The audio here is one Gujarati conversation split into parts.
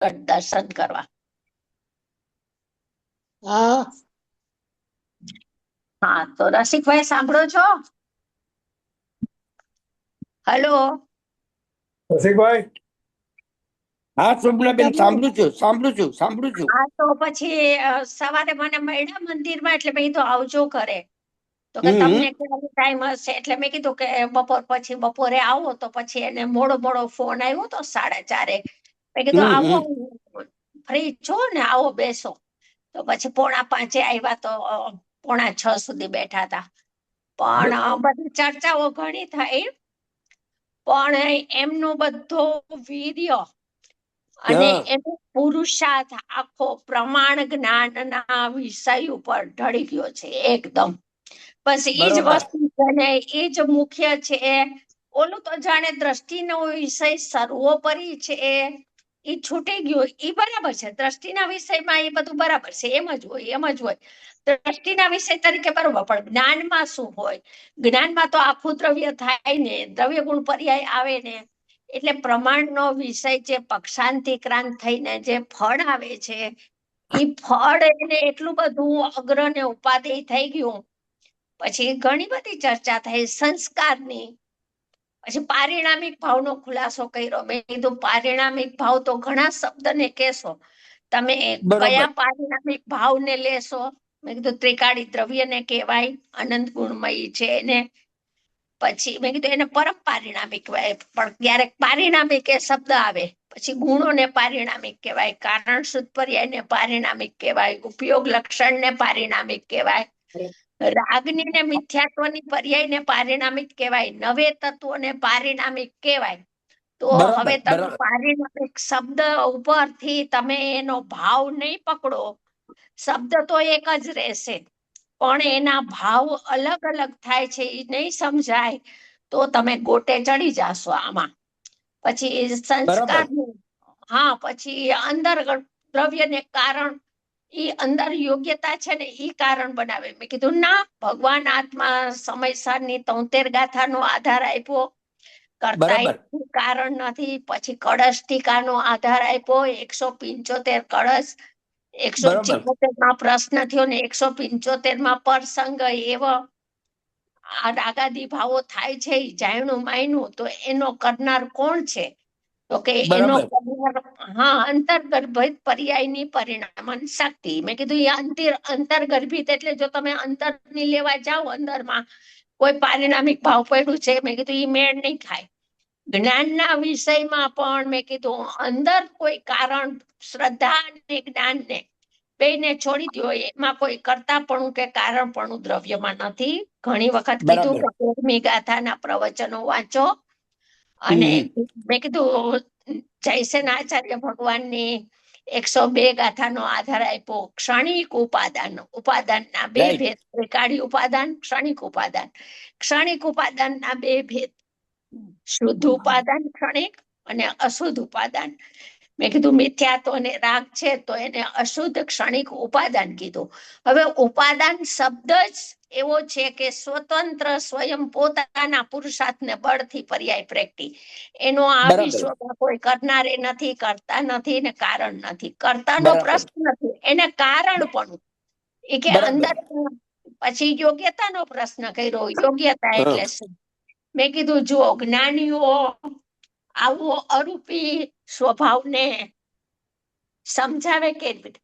દર્શન કરવા. હા હા, તો રસિકભાઈ સાંભળો છો? હલો. રસિકભાઈ, હા સુબલાબેન, સાંભળું છું. હા, તો પછી સવારે મને મળ્યા મંદિરમાં, એટલે મેં કીધું આવજો ઘરે. તો કે તમને ક્યારે ટાઈમ હશે, એટલે મેં કીધું કે બપોરે આવો. તો પછી એને મોડો ફોન આવ્યો તો 4:30. મેં કીધું આવો, ફ્રી છો ને, આવો બેસો. તો પછી 4:45 આવ્યા, તો 5:45 સુધી બેઠા હતા. પણ બધી ચર્ચાઓ ઘણી થઈ, પણ એમનો બધો વીર્ય અને એનો પુરુષાર્થ આખો પ્રમાણ જ્ઞાનના વિષય ઉપર ઢળી ગયો છે એકદમ. બસ એ જ વસ્તુ છે ને, એ જ મુખ્ય છે. ઓલું તો જાણે દ્રષ્ટિનો વિષય સર્વોપરી છે, એ છૂટી ગયું. એ બરાબર છે, દ્રષ્ટિના વિષયમાં એ બધું બરાબર છે, એમ જ હોય. દ્રષ્ટિના વિષય તરીકે બરોબર, પણ જ્ઞાનમાં શું હોય? જ્ઞાનમાં તો આખું દ્રવ્ય થાય ને, દ્રવ્ય ગુણ પર્યાય આવે ને, એટલે પ્રમાણનો વિષય જે પક્ષાંતિક્રાંત થઈને જે ફળ આવે છે, એ ફળ એને એટલું બધું અગ્ર ને ઉપાધિ થઈ ગયું. પછી ઘણી બધી ચર્ચા થઈ સંસ્કારની. પછી પારિણામિક ભાવનો ખુલાસો કર્યો. મેં કીધું પારિણામિક ભાવ તો ઘણા શબ્દને કહેશો તમે, કયા પારિણામિક ભાવને લેશો? મેં કીધું ત્રિકાળી દ્રવ્યને કહેવાય, અનંત ગુણમયી છે એને. પછી મેં કીધું એને પરમ પારિણામિક કહેવાય, પણ ક્યારેક પારિણામિક એ શબ્દ આવે. પછી ગુણોને પારિણામિક કહેવાય, કારણ શુદ્ધ પર્યાયને પારિણામિક કહેવાય, ઉપયોગ લક્ષણને પારિણામિક કહેવાય, રાગની ને મિથ્યાત્વની પર્યાયને પારિણામિક કહેવાય, નવે તત્વોને પારિણામિક કહેવાય. તો હવે તમે પારિણામિક શબ્દ ઉપરથી તમે એનો ભાવ નહીં પકડો, શબ્દ તો એક જ રહેશે, પણ એના ભાવ અલગ અલગ થાય છે, એ નહીં સમજાય તો તમે ગોટે ચડી જાશો આમાં. પછી સંસ્કાર, હા, પછી અંદર દ્રવ્યને કારણ, ઈ અંદર યોગ્યતા છે ને, ઈ કારણ બનાવે. મેં કીધું ના, ભગવાન આત્મા સમયસરની 73 ગાથાનો આધાર આપ્યો, કરતા કારણ નથી. પછી કળશ ટીકાનો આધાર આપ્યો, 175 કળશ, 174 પ્રશ્ન થયો ને 175 પ્રસંગ એવો આ રાગાદી ભાવો થાય છે, જાણ્યું માયનું, તો એનો કરનાર કોણ છે? તો કે એનો કરનાર, હા, અંતર્ગર્ભિત પર્યાયની પરિણામન શક્તિ. મેં કીધું એ અંતર્ગર્ભિત એટલે જો તમે અંતરની લેવા જાઓ, અંદરમાં કોઈ પારિણામિક ભાવ પડ્યું છે, મેં કીધું એ મેળ નહીં ખાય. જ્ઞાનના વિષયમાં પણ મેં કીધું અંદર કોઈ કારણ, શ્રદ્ધા અને જ્ઞાનને બેને છોડી દો, એમાં કોઈ કરતાપણું કે કારણપણું દ્રવ્યમાં નથી. ઘણી વખત કીધું કે 13મી ગાથાના પ્રવચનો વાંચો. અને મેં કીધું જયસેન આચાર્ય ભગવાનની 102 ગાથાનો આધાર આપ્યો, ક્ષણિક ઉપાદાનના બે ભેદ, ત્રિકાળી ઉપાદાન, ક્ષણિક ઉપાદાન. ક્ષણિક ઉપાદાનના બે ભેદ, શુદ્ધ ઉપાદાન ક્ષણિક અને અશુદ્ધ ઉપાદાન. મેં કીધું મિથ્યાત્વ અને રાગ છે, તો એને અશુદ્ધ ક્ષણિક ઉપાદાન કીધું. હવે ઉપાદાન શબ્દ જ એવો છે કે સ્વતંત્ર, સ્વયં પોતાના પુરુષાર્થને બળથી પર્યાય પ્રેક્ટી. એનો આ વિશ્વમાં કોઈ કરનારે નથી, કરતા નથી ને કારણ નથી. કરતાનો પ્રશ્ન નથી, એને કારણ પણ એ કે અંદર. પછી યોગ્યતાનો પ્રશ્ન કર્યો, યોગ્યતા એટલે શું? મેં કીધું જુઓ, જ્ઞાનીઓ આવો અરૂપી સ્વભાવને સમજાવે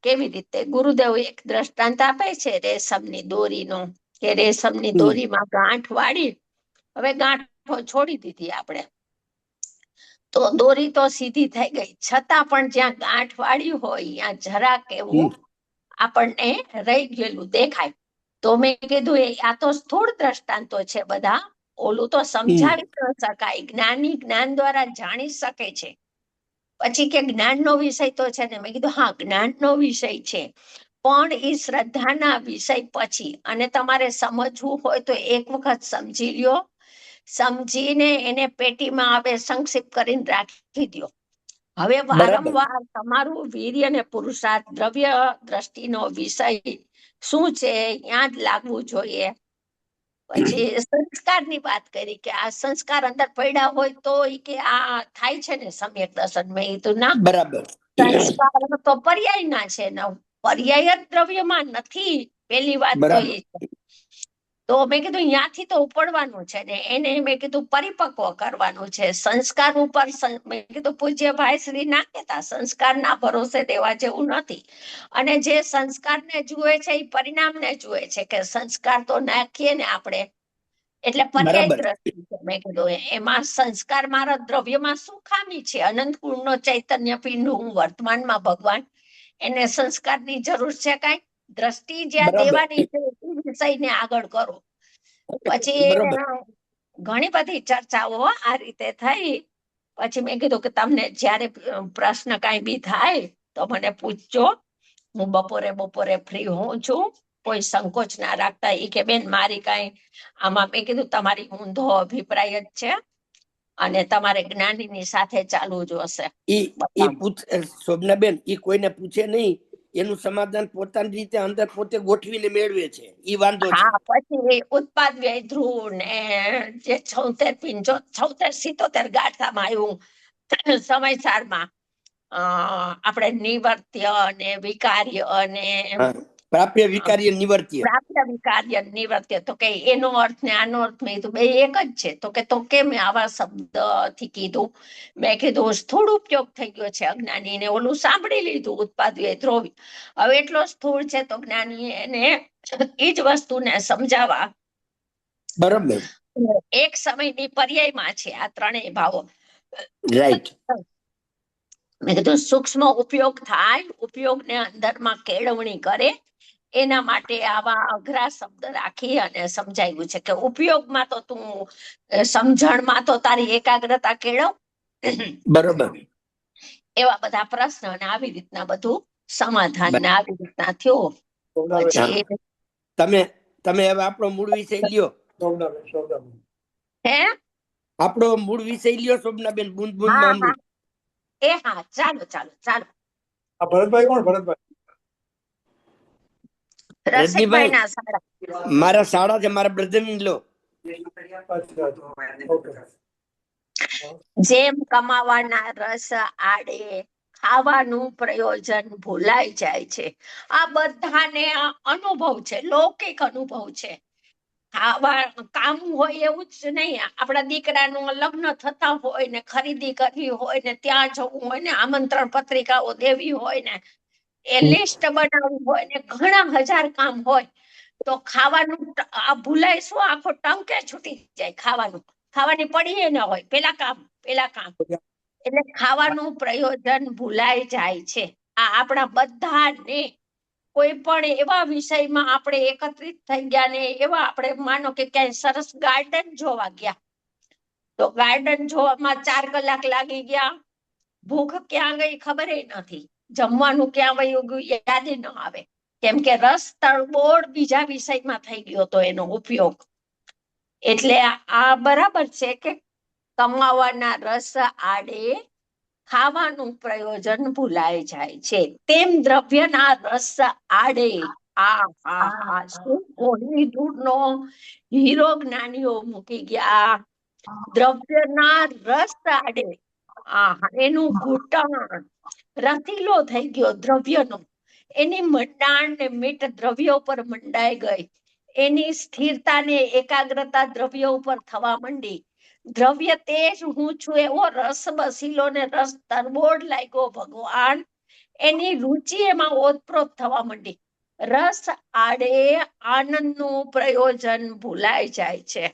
કેવી રીતે? ગુરુદેવ એક દ્રષ્ટાંત આપે છે રેશમની દોરીનો, કે રેશમની દોરીમાં ગાંઠ વાળી, હવે ગાંઠો છોડી દીધી આપણે, તો દોરી તો સીધી થઈ ગઈ, છતાં પણ જ્યાં ગાંઠ વાળી હોય ત્યાં જરાક એવું આપણને રહી ગયેલું દેખાય. તો મેં કીધું આ તો સ્થૂળ દ્રષ્ટાંતો છે બધા, ઓલું તો સમજાવી ન શકાય, જ્ઞાની જ્ઞાન દ્વારા જાણી શકે છે. પછી કે જ્ઞાનનો વિષય તો છે ને, મેં કીધું હા, જ્ઞાનનો વિષય છે, પણ એ શ્રદ્ધાના વિષય પછી, અને તમારે સમજવું હોય તો એક વખત સમજી લ્યો, સમજીને એને પેટીમાં આવે સંક્ષિપ્ત કરીને રાખી દો. હવે વારંવાર તમારું વીર્ય અને પુરુષાર્થ દ્રવ્ય દ્રષ્ટિનો વિષય શું છે ત્યાં જ લાગવું જોઈએ. પછી સંસ્કારની વાત કરી કે આ સંસ્કાર અંદર પડ્યા હોય તો ઈ કે આ થાય છે ને સમ્યક દર્શન. મેં કીધું ના, બરાબર. સંસ્કાર તો પર્યાયના છે ને પર્યાય જ દ્રવ્યમાં નથી. પેલી વાત તો બરાબર. એ છે. તો મેં કીધું અહીંયાથી તો ઉપડવાનું છે ને એને મેં કીધું પરિપક્વ કરવાનું છે. સંસ્કાર ઉપર મેં કીધું પૂજ્ય ભાઈ શ્રી ના કહેતા સંસ્કારના ભરોસે દેવા જેવું નથી. અને જે સંસ્કારને જુએ છે એ પરિણામને જુએ છે કે સંસ્કાર તો નાખીએ ને આપણે એટલે પર્યાય બરાબર. દ્રષ્ટિ છે. મેં કીધું એમાં સંસ્કાર મારા દ્રવ્યમાં શું ખામી છે? અનંત ગુણનો ચૈતન્ય પિંડ હું વર્તમાનમાં ભગવાન, એને સંસ્કારની જરૂર છે કાંઈ? દ્રષ્ટિ જ્યાં બરાબર. દેવાની છે એ વિષયને આગળ કરો. પછી બરાબર. ઘણી બધી ચર્ચાઓ આ રીતે થઈ. પછી મેં કીધું કે તમને જ્યારે પ્રશ્ન કાંઈ બી થાય તો મને પૂછજો. હું બપોરે ફ્રી હોઉં છું. કોઈ સંકોચ ના રાખતા. ઈ કે બેન મારી કાંઈ આમાં મેં કીધું તમારી ઊંધો અભિપ્રાય જ છે અને તમારે જ્ઞાનીની સાથે ચાલવું જોશે. ઈ શોભનાબેન ઈ કોઈને પૂછે નહીં, એનું સમાધાન પોતાની રીતે અંદર પોતે ગોઠવીને મેળવે છે. ઈ વાંધો છે. હા, પછી ઉત્પાદ વ્યય ધ્રુવ ને જે 76-77 ગાથામાં આવ્યું સમયસારમાં આપણે નિવર્ત્ય અને વિકાર્ય અને પ્રાપ્ય વિકાર્ય નિવર્ત્ય. પ્રાપ્ય વિકાર્ય નિવર્ત્ય. તો કે એનો અર્થ ને આનો અર્થ મેં કીધું બે એક જ છે. તો કે તો કેમ આવા શબ્દથી કીધું? મેં કીધું સ્થૂળ ઉપયોગ થઈ ગયો છે અજ્ઞાનીને. ઓલું સાંભળી લીધું ઉત્પાદ વ્યય ધ્રુવ. હવે એટલો સ્થૂળ છે તો જ્ઞાની એને એ જ વસ્તુને સમજાવવા બરાબર. એક સમયની પર્યાયમાં છે આ ત્રણેય ભાવો. રાઈટ. મેં કીધું સૂક્ષ્મ ઉપયોગ થાય, ઉપયોગને અંદરમાં કેળવણી કરે, એના માટે આવા અઘરા શબ્દ રાખી અને સમજાવ્યું છે કે ઉપયોગમાં તો તું સમજણમાં તો તારી એકાગ્રતા કેળવ. બરોબર. એવા બધા પ્રશ્ન અને આવી રીતના બધું સમાધાન ને આવી રીતના થયું. પછી તમે હવે આપણો મૂળ વિષય લ્યો. હે આપણો મૂળ વિષય લ્યો શોભનાબેન. બુંદ બુંદ માં અમૃત. હા, ચાલો. આ ભરતભાઈ કોણ? ભરતભાઈ રસિકભાઈ ના સાડા મારા શાળા છે, મારા બ્રધર ઇન લો. જેમ કમાવાના રસ આડે ખાવાનું પ્રયોજન ભૂલાઈ જાય છે. આ બધાને અનુભવ છે, લૌકિક અનુભવ છે. કામ હોય એવું જ નહીં. આપણા દીકરાનું લગ્ન થતા હોય ને ખરીદી કરવી હોય ને ત્યાં જવું હોય ને આમંત્રણ પત્રિકાઓ દેવી હોય ને એ લિસ્ટ બનાવવું હોય ને ઘણા હજાર કામ હોય તો ખાવાનું આ ભૂલાય શું? આખો ટંકે છૂટી જાય. ખાવાની પડી ન હોય. પેલા કામ એટલે ખાવાનું પ્રયોજન ભૂલાઈ જાય છે. આ આપણા બધાને કોઈ પણ એવા વિષયમાં આપણે એકત્રિત થઈ ગયા ને એવા આપણે માનો કે ક્યાંય સરસ ગાર્ડન જોવા ગયા તો ગાર્ડન જોવામાં 4 કલાક લાગી ગયા. ભૂખ ક્યાં ગઈ ખબર નથી. જમવાનું ક્યાં વયું ગયું યાદ ન આવે. કેમ કે રસ તળબોળ બીજા વિષયમાં થઈ ગયો તો એનો ઉપયોગ. એટલે આ બરાબર છે કે કમાવાના રસ આડે ખાવાનું પ્રયોજન ભૂલાઈ જાય છે. તેમ દ્રવ્યના રસ આડે શું કોહલી દૂરનો હીરો જ્ઞાનીઓ મૂકી ગયા. દ્રવ્યના રસ આડે એનું ઘૂંટણ રસીલો થઈ ગયો દ્રવ્યનો. એની મંડાણ ને મીટ દ્રવ્ય ઉપર મંડાઈ ગઈ. એની સ્થિરતા ને એકાગ્રતા દ્રવ્ય ઉપર થવા માંડી. દ્રવ્ય તે જ હું છું એવો રસ બસીલો ને રસ તરબોળ લાગ્યો ભગવાન. એની રુચિ એમાં ઓતપ્રોત થવા માંડી. રસ આડે આનંદનું પ્રયોજન ભૂલાઈ જાય છે.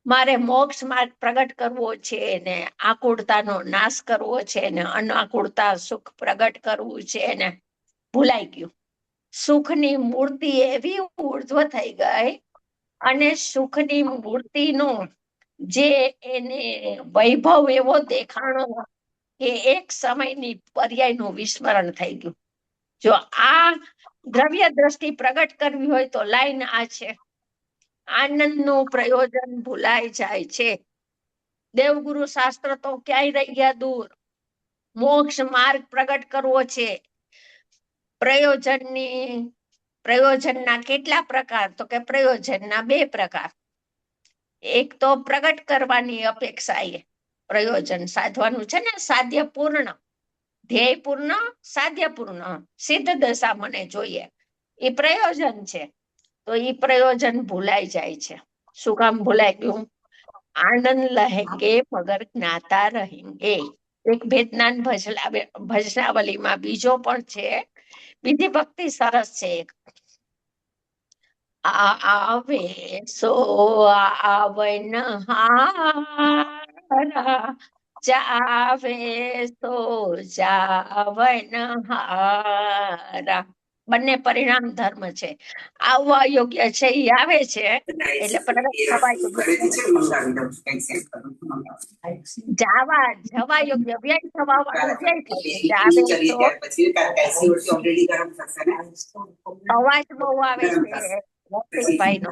મારે મોક્ષ માર્ગ પ્રગટ કરવો છે ને આકુળતાનો નાશ કરવો છે ને અનાકુળતા સુખ પ્રગટ કરવું છે ને ભૂલાઈ ગયું. સુખની મૂર્તિ એવી ઉર્ધ્વ થઈ ગઈ અને સુખની મૂર્તિનો જે એને વૈભવ એવો દેખાણો કે એક સમયની પર્યાયનું વિસ્મરણ થઈ ગયું. જો આ દ્રવ્ય દ્રષ્ટિ પ્રગટ કરવી હોય તો લાઈન આ છે. આનંદનું પ્રયોજન ભૂલાઈ જાય છે. દેવગુરુ શાસ્ત્ર તો ક્યાંય રહી ગયા દૂર. મોક્ષ માર્ગ પ્રગટ કરવો છે. પ્રયોજનના કેટલા પ્રકાર? તો કે પ્રયોજનના 2 પ્રકાર. એક તો પ્રગટ કરવાની અપેક્ષાએ પ્રયોજન સાધવાનું છે ને, સાધ્યપૂર્ણ, ધ્યેયપૂર્ણ, સાધ્યપૂર્ણ, સિદ્ધ દશા મને જોઈએ, એ પ્રયોજન છે. તો એ પ્રયોજન ભૂલાઈ જાય છે. શું કામ ભૂલાઈ ગયું? આનંદ લહેંગે મગર જ્ઞાતા રહેંગે. એક ભેદનાન ભજનાવલીમાં બીજો પણ છે, બીજી ભક્તિ સરસ છે એક. આવે સો આવન હારા, જાવે સો જાવન હારા. બંને પરિણામ ધર્મ છે. આવવા યોગ્ય છે એ આવે છે, એટલે પ્રગટ થવા યોગ્ય જાવા જવા યોગ્ય, વ્યય થવા વાળું વ્યય થશે. જાવે તો અવાજ બહુ આવે છે રસિકભાઈ નો.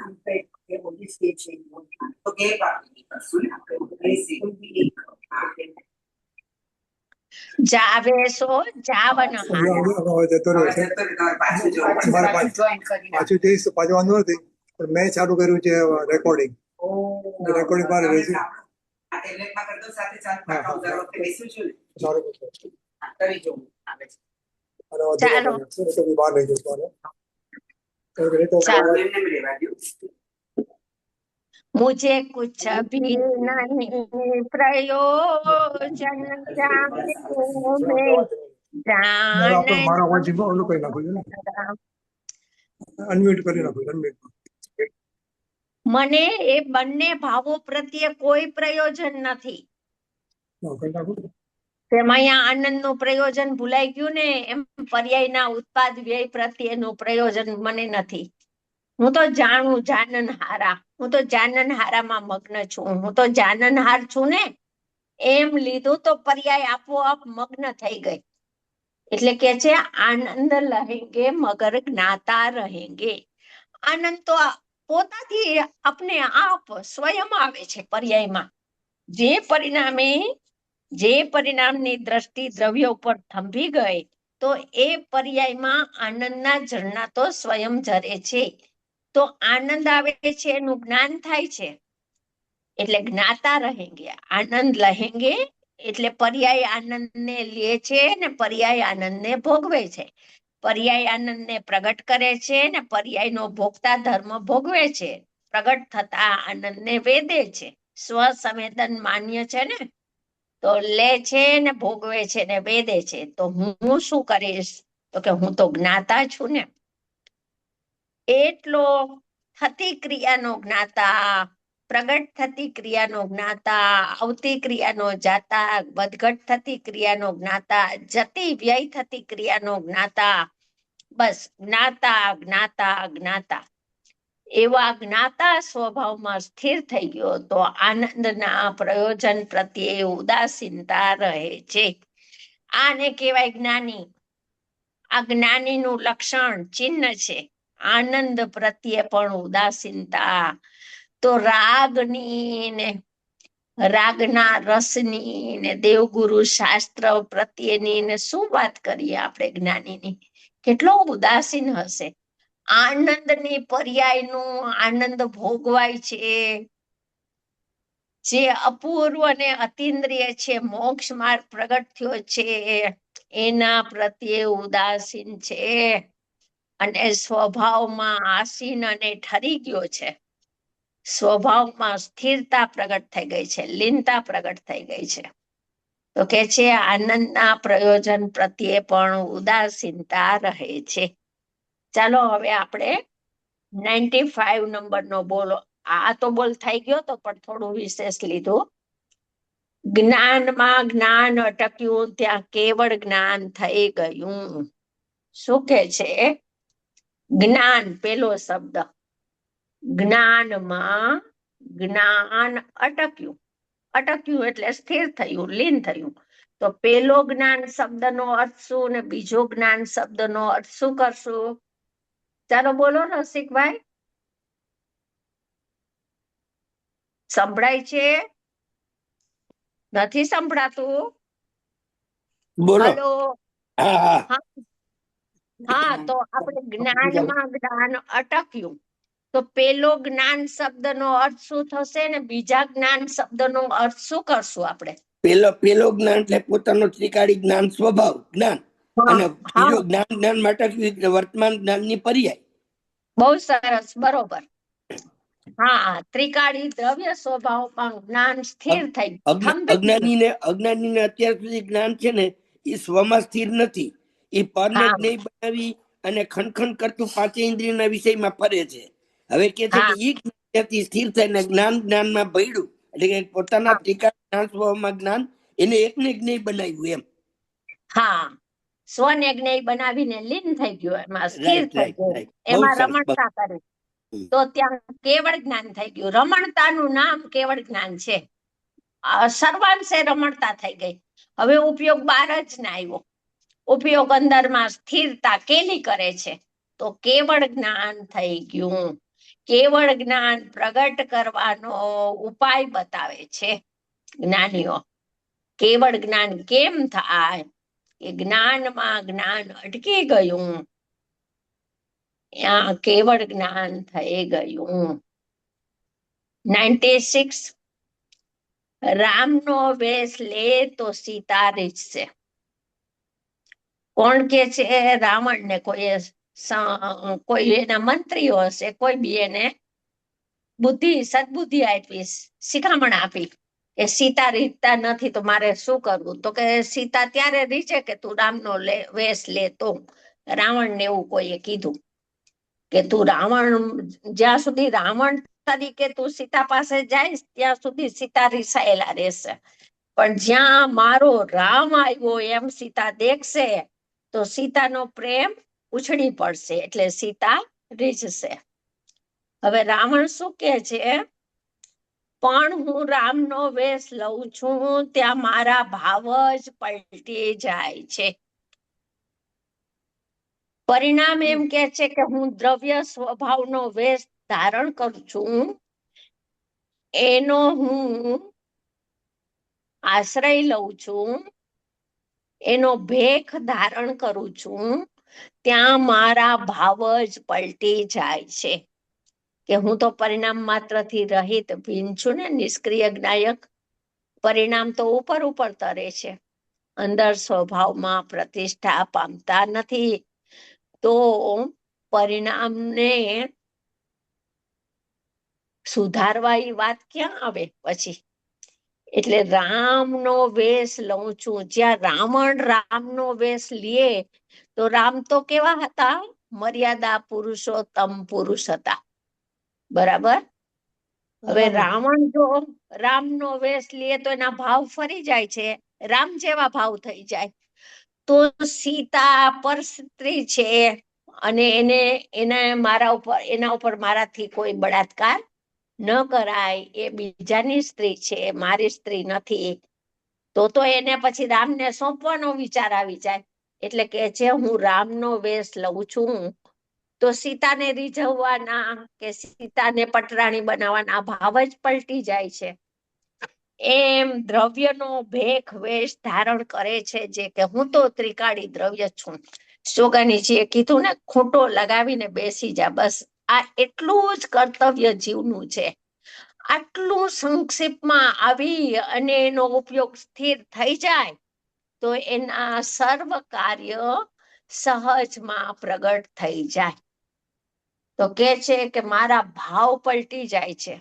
જાવે સો જાવન હારા. અવાજ જતો રહ્યો છે. મારે પાછું જઈશ તો પાછું વાંધો નથી, પણ મેં ચાલુ કર્યું છે રેકોર્ડિંગ. રેકોર્ડિંગ મારે રહેશે. સારું ચાલો. બહાર લઈ જઈશું. ચાલો. मुझे कुछ भी नहीं प्रयोजन जाने में जाने મારો અવાજ ઓલું કરી નાખું છું ને, અનમ્યુટ કરી નાખું છું, unmute. મને એ બંને ભાવો પ્રત્યે કોઈ પ્રયોજન નથી. કરી નાખું. તેમાં અહીંયા આનંદનું પ્રયોજન ભૂલાઈ ગયું ને, એમ પર્યાયના ઉત્પાદ વ્યય પ્રત્યેનું પ્રયોજન મને નથી. હું તો જાણું જાનનહારા, હું તો જાનનહારામાં મગ્ન છું, હું તો જાનનહાર છું ને, એમ લીધું તો પર્યાય આપોઆપ મગ્ન થઈ ગઈ. એટલે કે છે આનંદ લહેંગે મગર જ્ઞાતા રહેંગે. આનંદ તો પોતાથી આપને આપ સ્વયં આવે છે પર્યાયમાં. જે પરિણામની દ્રષ્ટિ દ્રવ્ય ઉપર થંભી ગઈ, તો એ પર્યાયમાં આનંદના ઝરણા તો સ્વયં ઝરે છે. તો આનંદ આવે છે એનું જ્ઞાન થાય છે, એટલે જ્ઞાતા રહેંગે. આનંદ લહેંગે એટલે પર્યાય આનંદને લે છે ને પર્યાય આનંદને ભોગવે છે. પર્યાય આનંદને પ્રગટ કરે છે ને પર્યાયનો ભોગતા ધર્મ ભોગવે છે. પ્રગટ થતા આનંદને વેદે છે. સ્વસંવેદન માન્ય છે ને, તો લે છે ને ભોગવે છે ને વેદે છે. તો હું શું કરીશ? તો કે હું તો જ્ઞાતા છું ને. એટલો થતી ક્રિયાનો જ્ઞાતા, પ્રગટ થતી ક્રિયાનો જ્ઞાતા, આવતી ક્રિયાનો જાતા, વધઘટ થતી ક્રિયાનો જ્ઞાતા, જતી વ્યય થતી ક્રિયાનો જ્ઞાતા. બસ જ્ઞાતા જ્ઞાતા જ્ઞાતા. એવા જ્ઞાતા સ્વભાવમાં સ્થિર થઈ ગયો તો આનંદના પ્રયોજન પ્રત્યે ઉદાસીનતા રહે છે. આને કહેવાય જ્ઞાની. આ જ્ઞાનીનું લક્ષણ ચિહ્ન છે. આનંદ પ્રત્યે પણ ઉદાસીનતા. તો રાગની ને રાગના રસની ને દેવગુરુ શાસ્ત્ર પ્રત્યેની ને શું વાત કરીએ આપણે જ્ઞાનીની? કેટલો ઉદાસીન હશે. આનંદની પર્યાયનું આનંદ ભોગવાય છે, જે અપૂર્વ અને અતિન્દ્રિય છે, મોક્ષ માર્ગ પ્રગટ થયો છે, એના પ્રત્યે ઉદાસીન છે, અને સ્વભાવમાં આસીન અને ઠરી ગયો છે. સ્વભાવમાં સ્થિરતા પ્રગટ થઈ ગઈ છે, લીનતા પ્રગટ થઈ ગઈ છે. તો કે છે આનંદના પ્રયોજન પ્રત્યે પણ ઉદાસીનતા રહે છે. ચાલો હવે આપણે 95 નંબરનો બોલો. આ તો બોલ થઈ ગયો તો પણ થોડું વિશેષ લીધું. જ્ઞાનમાં જ્ઞાન અટક્યું ત્યાં કેવળ જ્ઞાન થઈ ગયું. શું કે છે? જ્ઞાન પેલો શબ્દ, જ્ઞાનમાં જ્ઞાન અટક્યું. અટક્યું એટલે સ્થિર થયું, લીન થયું. તો પેલો જ્ઞાન શબ્દનો અર્થ શું ને બીજો જ્ઞાન શબ્દનો અર્થ શું કરશું? ચાલો બોલો રસિકભાઈ. સંભળાય છે? નથી સંભળાતું? બોલો. હલો. હા, હા, તો આપણે જ્ઞાનમાં જ્ઞાન અટક્યું. તો પેલો જ્ઞાન શબ્દનો અર્થ શું થશે ને બીજા જ્ઞાન શબ્દનો અર્થ શું કરશું આપણે? પેલો જ્ઞાન એટલે પોતાનો ત્રિકાળી જ્ઞાન સ્વભાવ જ્ઞાન, અને બીજો જ્ઞાન માટે વર્તમાન જ્ઞાનની પર્યાય. બહુ સરસ, બરોબર. હા, ત્રિકાળી દ્રવ્ય સ્વભાવમાં જ્ઞાન સ્થિર થઈ અજ્ઞાનીને અત્યાર સુધી જ્ઞાન છે ને એ સ્વમાં સ્થિર નથી, એ પરને જ્ઞેય બનાવી અને ખનખન કરતું પાંચે ઇન્દ્રિયના વિષયમાં ફરે છે. હવે કે છે કે એ જ્ઞાનથી સ્થિર થઈને જ્ઞાનમાં ભળ્યું, એટલે કે પોતાના ત્રિકાળ જ્ઞાન સ્વભાવમાં જ્ઞાન એને એકને જ્ઞેય બનાવ્યું એમ. હા, સ્વને જ્ઞેય બનાવીને લીન થઈ ગયું, એમાં સ્થિર થઈ ગયું, એમાં રમણતા કરી, તો ત્યાં કેવળ જ્ઞાન થઈ ગયું. રમણતાનું નામ કેવળ જ્ઞાન છે. સર્વાંશે રમણતા થઈ ગઈ. હવે ઉપયોગ બહાર જ ના આવ્યો, ઉપયોગ અંદરમાં સ્થિરતા કેલી કરે છે, તો કેવળ જ્ઞાન થઈ ગયું. કેવળ જ્ઞાન પ્રગટ કરવાનો ઉપાય બતાવે છે જ્ઞાનીઓ. કેવળ જ્ઞાન કેમ થાય? એ જ્ઞાનમાં જ્ઞાન અટકી ગયું, કેવળ જ્ઞાન થઈ ગયું. 96 રામનો વેશ લે તો સીતા રીછશે. કોણ કે છે? રાવણ ને કોઈ એના મંત્રીઓ હશે, કોઈ બી એને સદબુદ્ધિ આપી, શિખામણ આપી કે સીતા રીતતા નથી તો મારે શું કરવું? તો કે સીતા ત્યારે રીચે કે તું રામનો વેશ લે તો. રાવણ ને એવું કોઈએ કીધું કે તું જ્યાં સુધી રાવણ તરીકે તું સીતા પાસે જઈશ ત્યાં સુધી સીતા રીસાયેલા રહેશે, પણ જ્યાં મારો રામ આવ્યો એમ સીતા દેખશે તો સીતાનો પ્રેમ ઉછળી પડશે, એટલે સીતા રીઝશે. હવે રાવણ શું કે છે? પણ હું રામનો વેશ લઉં છું ત્યાં મારા ભાવ જ પલટી જાય છે. પરિણામ એમ કે છે કે હું દ્રવ્ય સ્વભાવનો વેશ ધારણ કરું છું, એનો હું આશ્રય લઉં છું, એનો ભેખ ધારણ કરું છું, ત્યાં મારા ભાવ જ પલટી જાય છે. કે હું તો પરિણામ માત્રથી રહિત ભીન છું ને, નિષ્ક્રિય જ્ઞાયક. પરિણામ તો ઉપર ઉપર તરે છે, અંદર સ્વભાવમાં પ્રતિષ્ઠા પામતા નથી. તો પરિણામને સુધારવા એ વાત ક્યાં આવે પછી? એટલે રામનો વેશ લઉં છું. જ્યાં રાવણ રામનો વેશ લે તો રામ તો કેવા હતા? મર્યાદા પુરુષોત્તમ પુરુષ હતા, બરાબર? હવે રાવણ જો રામનો વેશ લે તો એના ભાવ ફરી જાય છે, રામ જેવા ભાવ થઈ જાય. તો સીતા પર સ્ત્રી છે અને એના ઉપર મારાથી કોઈ બળાત્કાર ન કરાય, એ બીજાની સ્ત્રી છે, મારી સ્ત્રી નથી. તો એને પછી રામને સોંપવાનો વિચાર આવી જાય. એટલે કે છે હું રામનો વેશ લઉં છું તો સીતાને રીઝવવાના કે સીતાને પટરાણી બનાવવાના ભાવ જ પલટી જાય છે. એમ દ્રવ્યનો ભેખ વેશ ધારણ કરે છે, જે કે હું તો ત્રિકાળી દ્રવ્ય છું. સોગાનીજીએ કીધું ને, ખૂંટો લગાવીને બેસી જા, બસ આ એટલું જ કર્તવ્ય જીવનું છે. આટલું સંક્ષિપ્તમાં આવી અને એનો ઉપયોગ સ્થિર થઈ જાય તો એના સર્વ કાર્ય સહજમાં પ્રગટ થઈ જાય. તો કે છે કે મારા ભાવ પલટી જાય છે.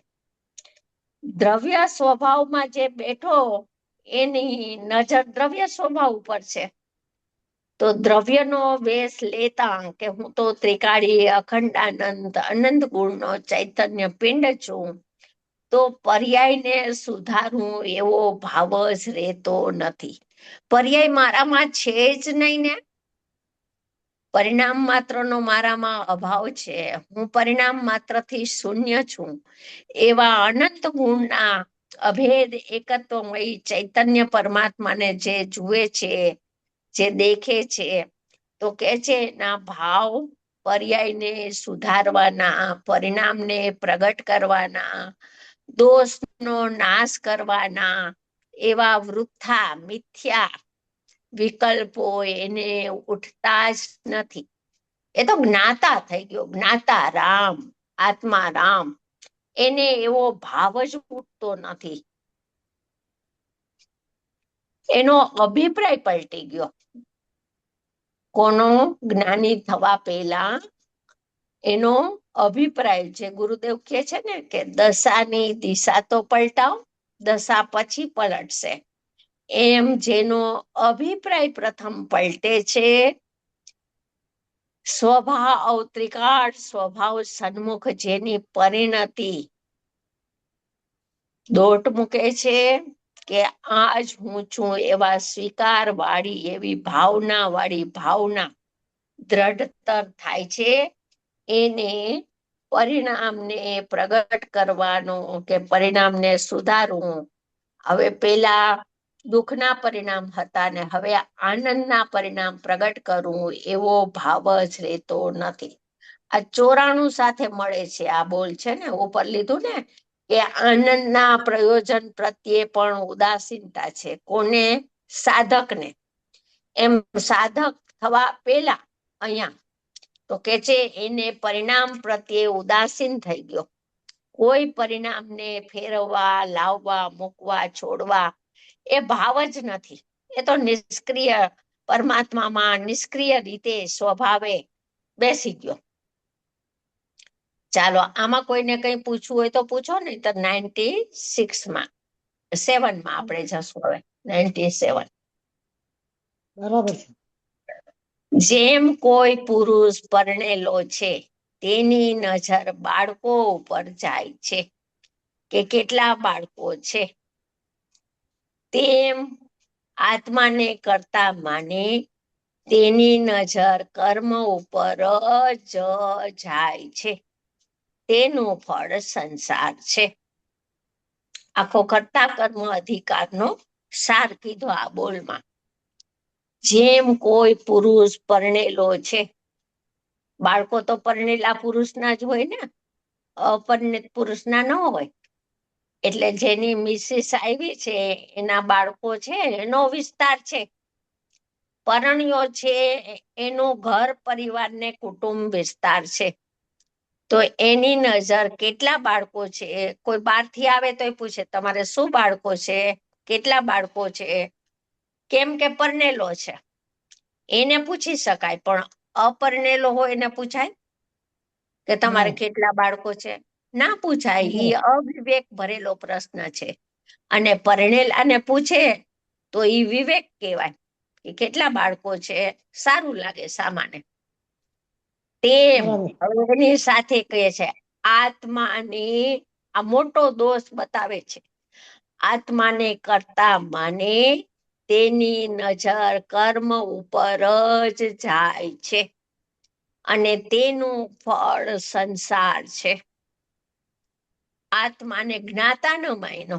દ્રવ્ય સ્વભાવમાં જે બેઠો એની નજર દ્રવ્ય સ્વભાવ ઉપર છે, તો દ્રવ્યનો વેશ લેતા કે હું તો ત્રિકાળી અખંડાનંદ અનંત ગુણનો ચૈતન્ય પિંડ છું, તો પર્યાયને સુધારવું એવો ભાવ જ રહેતો નથી. પર્યાય મારામાં છે જ નહીં ને, પરિણામ માત્રનો મારામાં અભાવ છે. હું પરિણામ માત્રથી શૂન્ય છું. એવા અનંત ગુણના અભેદ એકત્વમય ચૈતન્ય પરમાત્માને જે જુએ છે, જે દેખે છે, તો કે છે એના ભાવ પર્યાયને સુધારવાના, પરિણામને પ્રગટ કરવાના, દોષનો નાશ કરવાના એવા વૃથા મિથ્યા વિકલ્પો એને ઉઠતા જ નથી. એ તો જ્ઞાતા થઈ ગયો, જ્ઞાતા રામ. આત્મારામ, એને એવો ભાવ જ ઉઠતો નથી, એનો અભિપ્રાય પલટી ગયો. કોનો? જ્ઞાની થવા પહેલા એનો અભિપ્રાય, જે ગુરુદેવ કહે છે ને કે દશાની દિશા તો પલટાવ, દશા પછી પલટશે, એમ જેનો અભિપ્રાય પ્રથમ પલટે છે, સ્વભાવ ત્રિકાળ સ્વભાવ સન્મુખ જેની પરિણતિ દોટ મૂકે છે કે આજ હું છું એવા સ્વીકાર વાળી, એવી ભાવના વાળી ભાવના દ્રઢતર થાય છે, એને પરિણામને પ્રગટ કરવાનો કે પરિણામને સુધારવું. હવે પેલા દુઃખના પરિણામ હતા ને હવે આનંદના પરિણામ પ્રગટ કરવું, એવો ભાવ જ રહેતો નથી. આ 94 સાથે મળે છે આ બોલ છે ને ઉપર લીધું ને, કે આનંદના પ્રયોજન પ્રત્યે પણ ઉદાસીનતા છે. કોને? સાધકને. એમ સાધક થવા પેલા અહીંયા તો કે છે એને પરિણામ પ્રત્યે ઉદાસીન થઈ ગયો. કોઈ પરિણામને ફેરવવા, લાવવા, મૂકવા, છોડવા એ ભાવ જ નથી. એ તો નિષ્ક્રિય, પરમાત્મામાં નિષ્ક્રિય રીતે સ્વભાવે બેસી ગયો. ચાલો આમાં કોઈને કઈ પૂછવું હોય તો પૂછો, નહીં તો 97 આપણે જશું. હવે 97. બરાબર છે. જેમ કોઈ પુરુષ પરણેલો છે તેની નજર બાળકો ઉપર જાય છે કે કેટલા બાળકો છે, તેમ આત્માને કરતા માને તેની નજર કર્મ ઉપર જ જાય છે, તેનું ફળ સંસાર છે. આખો કર્તા કર્મ અધિકારનો સાર કીધો આ બોલમાં. જેમ કોઈ પુરુષ પરણેલો છે, બાળકો તો પરણેલા પુરુષના જ હોય ને, અપરિણિત પુરુષના ન હોય. એટલે જેની મિસિસ આવી છે એના બાળકો છે એનો વિસ્તાર છે, પરણ્યો છે એનું ઘર પરિવાર ને કુટુંબ વિસ્તાર છે. તો એની નજર કેટલા બાળકો છે, કોઈ બહારથી આવે તોય પૂછે તમારે શું બાળકો છે, કેટલા બાળકો છે, કેમ કે પરણેલો છે એને પૂછી શકાય, પણ અપરણેલો હોય એને પૂછાય કે તમારે કેટલા બાળકો છે? ના પૂછાય. એ અવિવેક ભરેલો પ્રશ્ન છે. અને પરણેલાને પૂછે તો એ વિવેક કહેવાય કે કેટલા બાળકો છે, સારું લાગે સામાન્ય. તેમ એની સાથે કહે છે આત્માની, આ મોટો દોષ બતાવે છે, આત્માને કરતા માને તેની નજર કર્મ ઉપર જ જાય છે અને તેનું ફળ સંસાર છે. આત્માને જ્ઞાતા ન માયનો,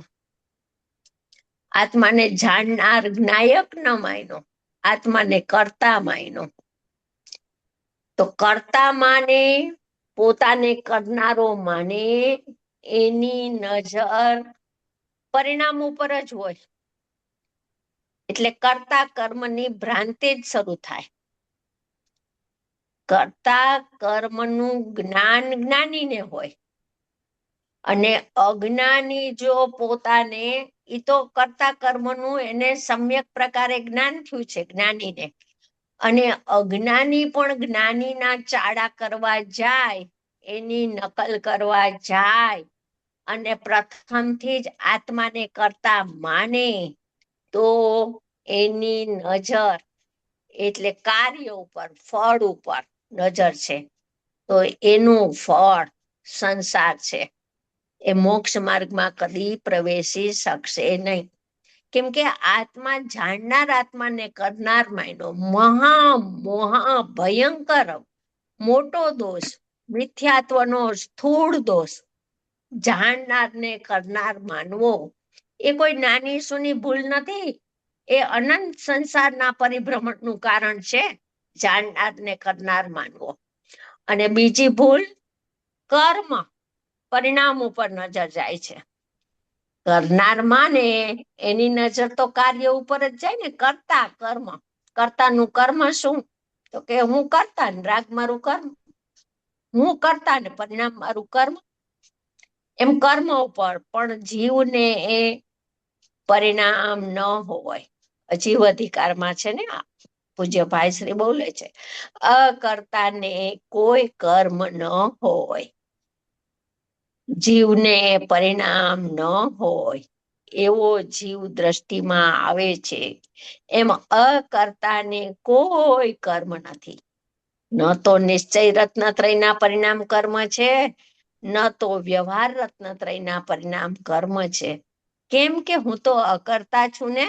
આત્માને જાણનાર જ્ઞાયક ન માયનો, આત્માને કરતા માયનો. તો કરતા માને, પોતાને કરનારો માને, એની નજર પરિણામ ઉપર જ હોય. એટલે કરતા કર્મની ભ્રાંતિ જ શરૂ થાય. કરતા કર્મનું જ્ઞાન જ્ઞાનીને હોય અને અજ્ઞાની જો પોતાને, ઈ તો કરતા કર્મનું એને સમ્યક પ્રકારે જ્ઞાન થયું છે જ્ઞાનીને, અને અજ્ઞાની પણ જ્ઞાનીના ચાડા કરવા જાય, એની નકલ કરવા જાય અને પ્રથમથી જ આત્માને કરતા માને તો એની નજર એટલે કાર્ય ઉપર, ફળ ઉપર નજર છે. તો એનું ફળ સંસાર છે. એ મોક્ષ માર્ગમાં કદી પ્રવેશી શકશે નહીં. કેમ કે આત્મા જાણનાર, આત્માને કરનાર માયનો મહા ભયંકર મોટો દોષ, મિથ્યાત્વનો સ્થૂળ દોષ. જાણનારને કરનાર માનવો એ કોઈ નાની સૂની ભૂલ નથી, એ અનંત સંસારના પરિભ્રમણનું કારણ છે, જાણનારને કરનાર માનવો. અને બીજી ભૂલ, કર્મ પરિણામ ઉપર નજર જાય છે. કરનાર માને એની નજર તો કાર્ય ઉપર જ જાય ને, કરતા કર્મ. કર્તાનું કર્મ શું? તો કે હું કરતા, રાગ મારું કર્મ, હું કરતા ને પરિણામ મારું કર્મ, એમ કર્મ ઉપર પણ જીવને એ પરિણામ ન હોય. જીવ અધિકારમાં છે ને પૂજ્ય ભાઈ શ્રી બોલે છે, અકર્તાને કોઈ કર્મ ન હોય, જીવને પરિણામ ન હોય એવો જીવ દ્રષ્ટિમાં આવે છે. એમ અકર્તાને કોઈ કર્મ નથી. ન તો નિશ્ચય રત્નત્રયના પરિણામ કર્મ છે, ન તો વ્યવહાર રત્નત્રયના પરિણામ કર્મ છે. કેમ કે હું તો અકર્તા છું ને,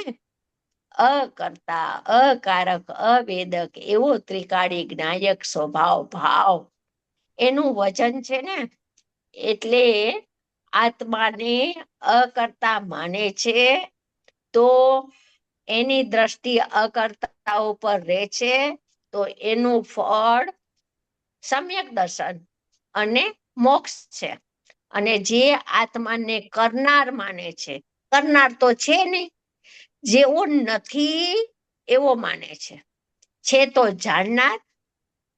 અકર્તા, અકારક, અવેદક એવો ત્રિકાળી જ્ઞાયક સ્વભાવ ભાવ એનું વચન છે ને, એટલે આત્માને અકર્તા માને છે તો એની દ્રષ્ટિ અકર્તા ઉપર રહે છે, તો એનું ફળ સમ્યક દર્શન અને મોક્ષ છે. અને જે આત્માને કરનાર માને છે, કરનાર તો છે નહીં, જેવો નથી એવો માને છે તો જાણનાર,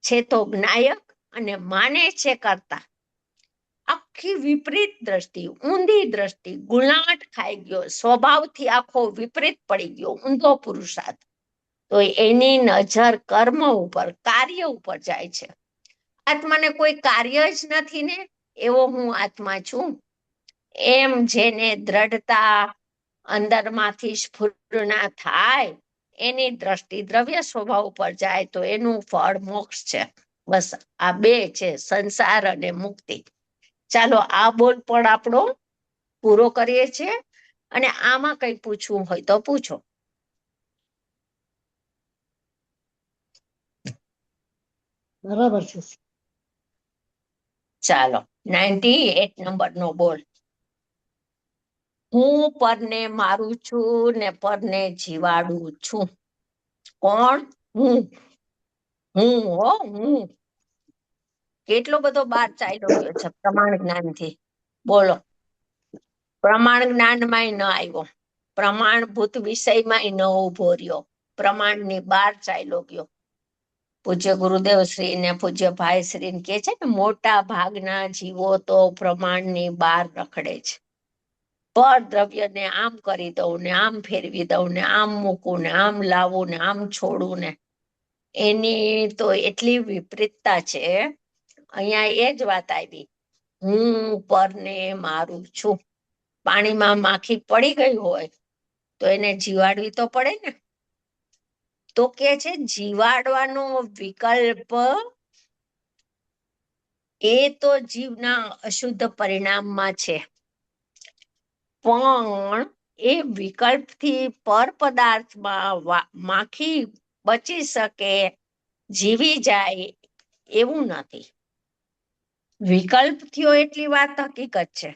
છે તો જ્ઞાયક અને માને છે કરતા. આખી વિપરીત દ્રષ્ટિ, ઊંધી દ્રષ્ટિ, ગુલાટ ખાઈ ગયો, સ્વભાવથી આખો વિપરીત પડી ગયો, ઊંધો પુરુષાર્થ. તો એની નજર કર્મ ઉપર, કાર્ય ઉપર જાય છે. આત્માને કોઈ કાર્ય જ નથી ને, એવો હું આત્મા છું, એમ જેને દ્રઢતા અંદરમાંથી સ્ફુરણા થાય, એની દ્રષ્ટિ દ્રવ્ય સ્વભાવ ઉપર જાય તો એનું ફળ મોક્ષ છે. બસ આ બે છે, સંસાર અને મુક્તિ. ચાલો આ બોલ પણ આપણો પૂરો કરીએ છીએ, અને આમાં કઈ પૂછવું હોય તો પૂછો. બરાબર છે. ચાલો 98 નંબરનો બોલ. હું પરને મારું છું ને પરને જીવાડું છું. કોણ? હું હો હું. કેટલો બધો બાર ચાલ્યો ગયો છે પ્રમાણ જ્ઞાનથી. બોલો, પ્રમાણ જ્ઞાનમાંય ન આવ્યો, પ્રમાણભૂત વિષયમાંય ન ઉભો રહ્યો, પ્રમાણની બહાર ચાલ્યો ગયો. પૂજ્ય ગુરુદેવ શ્રી ને પૂજ્ય ભાઈ શ્રી કે છે ને, મોટા ભાગના જીવો તો પ્રમાણની બહાર રખડે છે. પર દ્રવ્યને આમ કરી દઉં ને આમ ફેરવી દઉં ને આમ મૂકું ને આમ લાવું ને આમ છોડું ને, એની તો એટલી વિપરીતતા છે. અહીંયા એ જ વાત આવી, હું પરને મારું છું. પાણીમાં માખી પડી ગઈ હોય તો એને જીવાડવી તો પડે ને. તો કે છે જીવાડવાનો વિકલ્પ એ તો જીવના અશુદ્ધ પરિણામમાં છે, પણ એ વિકલ્પથી પર પદાર્થમાં માખી બચી શકે, જીવી જાય એવું નથી. વિકલ્પ થયો એટલી વાત હકીકત છે,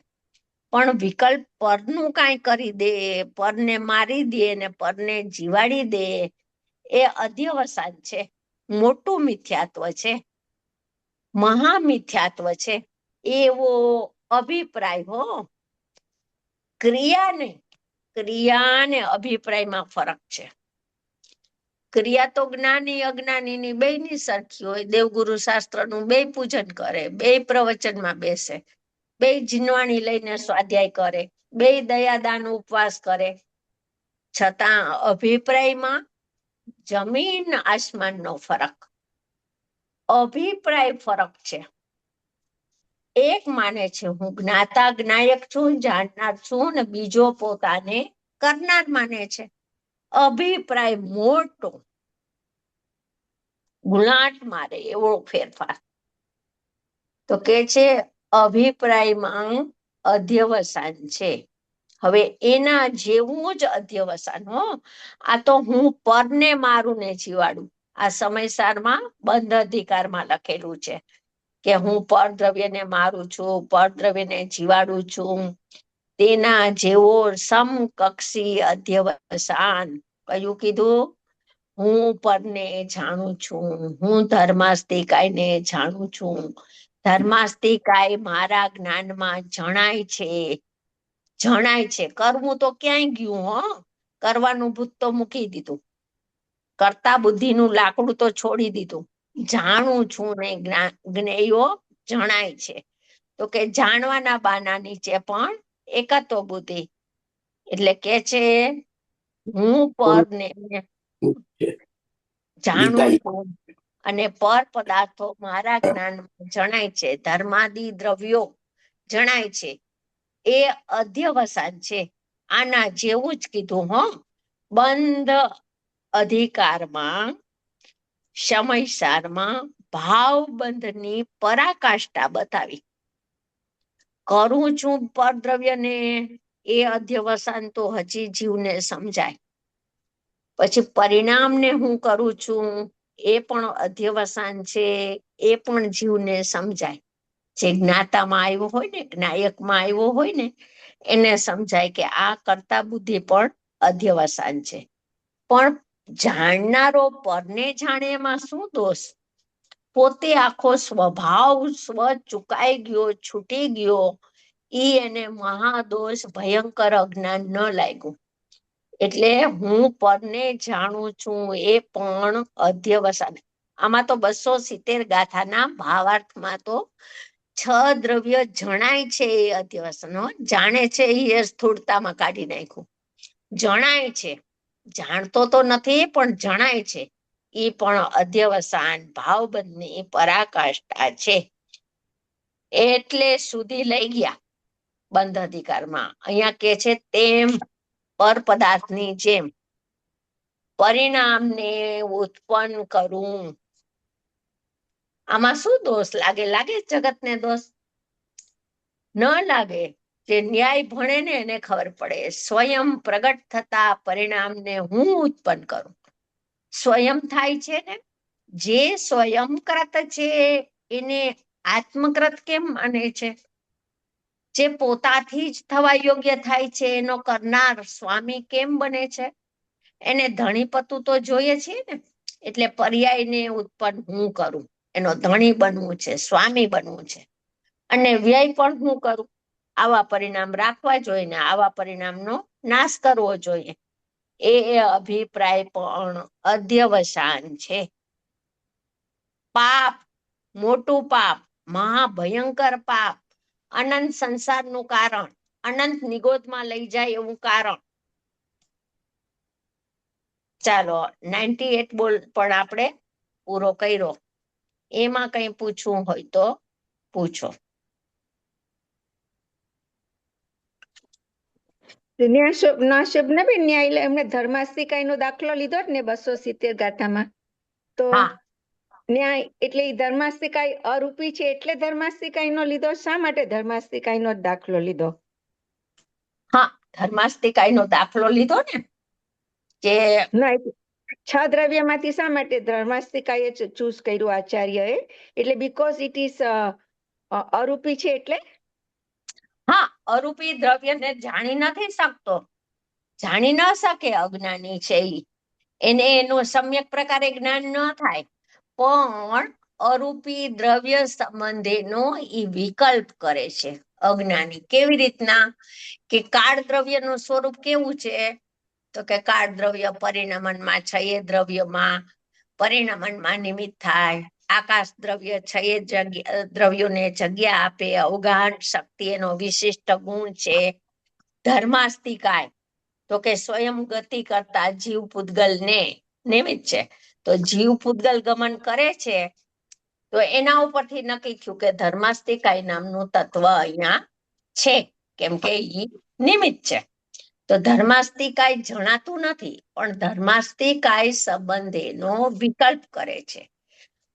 પણ વિકલ્પ પરનું કાંઈ કરી દે, પરને મારી દે ને પરને જીવાડી દે, એ અધ્યવસાન છે, મોટું મિથ્યાત્વ છે, મહામિથ્યાત્વ છે. એવો અભિપ્રાય હો, ક્રિયા ને અભિપ્રાયમાં ફરક છે. ક્રિયા તો જ્ઞાની અજ્ઞાનીની બેયની સરખી હોય. દેવગુરુ શાસ્ત્રનું બેય પૂજન કરે, બેય પ્રવચનમાં બેસે, બેય જીનવાણી લઈને સ્વાધ્યાય કરે, બેય દયાદાન ઉપવાસ કરે, છતાં અભિપ્રાયમાં જમીન આસમાનનો ફરક. અભિપ્રાય ફરક છે. એક માને છે હું જ્ઞાતા જ્ઞાયક છું, જાણનાર છું, ને બીજો પોતાને કરનાર માને છે. અભિપ્રાય મોટો ગુલાટ મારે એવો ફેરફાર. તો કે છે અભિપ્રાયમાં અધ્યવસાન છે. હવે એના જેવું જ અધ્યવસાન હો, આ તો હું પરને મારું ને જીવાડું. આ સમયસારમાં બંધ અધિકારમાં લખેલું છે કે હું પર દ્રવ્યને મારું છું, પર દ્રવ્યને જીવાડું છું. તેના જેવો સમકક્ષી અધ્યવસાન કયું કીધું? હું પરને જાણું છું, હું ધર્માસ્તિકાયને જાણું છું, ધર્માસ્તિકાય મારા જ્ઞાનમાં જણાય છે. કરવું તો ક્યાંય ગયું હો, કરવાનું ભૂત તો મૂકી દીધું, કરતા બુદ્ધિનું લાકડું તો છોડી દીધું. જાણું છું ને જ્ઞેયો જણાય છે. તો કે જાણવાના બાના નીચે પણ એકત્વ બુદ્ધિ, એટલે કે છે હું પરને જાણું ગીતા છું અને પર પદાર્થો મારા જ્ઞાનમાં જણાય છે. ધર્માદિ દ્રવ્યો જણાય છે એ અધ્યવસાન છે. આના જેવું જ કીધું હો. બંધ અધિકારમાં સમયસારમાં ભાવબંધની પરાકાષ્ઠા બતાવી. કરું છું પરદ્રવ્યને એ અધ્યવસાન તો હજી જીવને સમજાય. પછી પરિણામને હું કરું છું એ પણ અધ્યવસાન છે, એ પણ જીવને સમજાય. જે જ્ઞાતામાં આવ્યો હોય ને, જ્ઞાયકમાં આવ્યો હોય ને, એને સમજાય કે આ કર્તા બુદ્ધિ પણ અધ્યવસાન છે. પણ જાણનારો પરને જાણે એમાં શું દોષ? પોતે આખો સ્વભાવ સ્વ ચુકાઈ ગયો, છૂટી ગયો, ઈ એને મહાદોષ ભયંકર અજ્ઞાન ન લાગ્યું. એટલે હું પરને જાણું છું એ પણ અધ્યવસાન. આમાં તો 270 ગાથાના ભાવાર્થમાં તો 6 દ્રવ્ય જણાય છે એ અધ્યવસાન. જાણે છે એ સ્થૂળતામાં કાઢી નાખ્યું. જણાય છે, જાણતો તો નથી પણ જણાય છે, એ પણ અધ્યવસાન ભાવબંધની પરાકાષ્ઠા છે. એટલે સુધી લઈ ગયા બંધ અધિકારમાં. અહીંયા કે છે તેમ પર પદાર્થની જેમ પરિણામને ઉત્પન્ન કરું. આમાં શું દોષ લાગે? લાગે જગતને દોષ? ન લાગે. જે ન્યાય ભણે ને એને ખબર પડે. સ્વયં પ્રગટ થતા પરિણામને હું ઉત્પન્ન કરું. સ્વયં થાય છે ને, જે સ્વયંકૃત છે એને આત્મકૃત કેમ માને છે? જે પોતાથી જ થવા યોગ્ય થાય છે એનો કરનાર સ્વામી કેમ બને છે? એને ધણીપતું તો જોઈએ છે ને. એટલે પર્યાયને ઉત્પન્ન હું કરું. એનો ધણી બનવું છે, સ્વામી બનવું છે. અને વ્યય પણ હું કરું. આવા પરિણામ રાખવા જોઈએ ને આવા પરિણામનો નાશ કરવો જોઈએ. એ અભિપ્રાય પણ અધ્યવસાન છે. પાપ, મોટું પાપ, મહાભયંકર પાપ, અનંત સંસારનું કારણ, અનંત નિગોદમાં લઈ જાય એવું કારણ. ચાલો 98 બોલ પણ આપણે પૂરો કર્યો. એમાં કઈ પૂછવું હોય તો પૂછો. ન્યાય એમને ધર્માસ્તિકાઈનો દાખલો લીધો જ ને 270 ગાથામાં. તો હા, ન્યાય એટલે ધર્માસ્તિકાઈ અરૂપી છે એટલે ધર્માસ્તિકાઈનો લીધો. શા માટે ધર્માસ્તિકાઈનો જ દાખલો લીધો? હા, ધર્માસ્તિકાઈનો દાખલો લીધો ને કે ના, 6 દ્રવ્યમાંથી શા માટે ધર્માસ્તિકાએ ચૂઝ કર્યું આચાર્યએ? એટલે બીકોઝ ઇટ ઇઝ અરૂપી છે એટલે? હા, અરૂપી દ્રવ્યને જાણી નથી શકતો. જાણી ન શકે, અજ્ઞાની છે એને એનું સમ્યક પ્રકારે જ્ઞાન ન થાય. પણ અરૂપી દ્રવ્ય સંબંધેનો ઈ વિકલ્પ કરે છે અજ્ઞાની. કેવી રીતના? કે કાળ દ્રવ્યનું સ્વરૂપ કેવું છે? તો કે કાળ દ્રવ્ય પરિણમનમાં છે એ દ્રવ્યમાં પરિણમનમાં નિમિત્ત થાય. આકાશ દ્રવ્ય છે એ દ્રવ્યોને જગ્યા આપે. અવગાહન શક્તિ એનો વિશિષ્ટ ગુણ છે. ધર્માસ્તિકાય તો કે સ્વયં ગતિ કરતા જીવ પૂતગલને નિમિત્ત છે. તો જીવ પૂતગલ ગમન કરે છે તો એના ઉપરથી નક્કી થયું કે ધર્માસ્તિકાય નામનું તત્વ અહીંયા છે, કેમ કે ઈ નિમિત્ત છે. તો ધર્માસ્તિકાય જણાતું નથી પણ ધર્માસ્તિકાય સંબંધેનો વિકલ્પ કરે છે.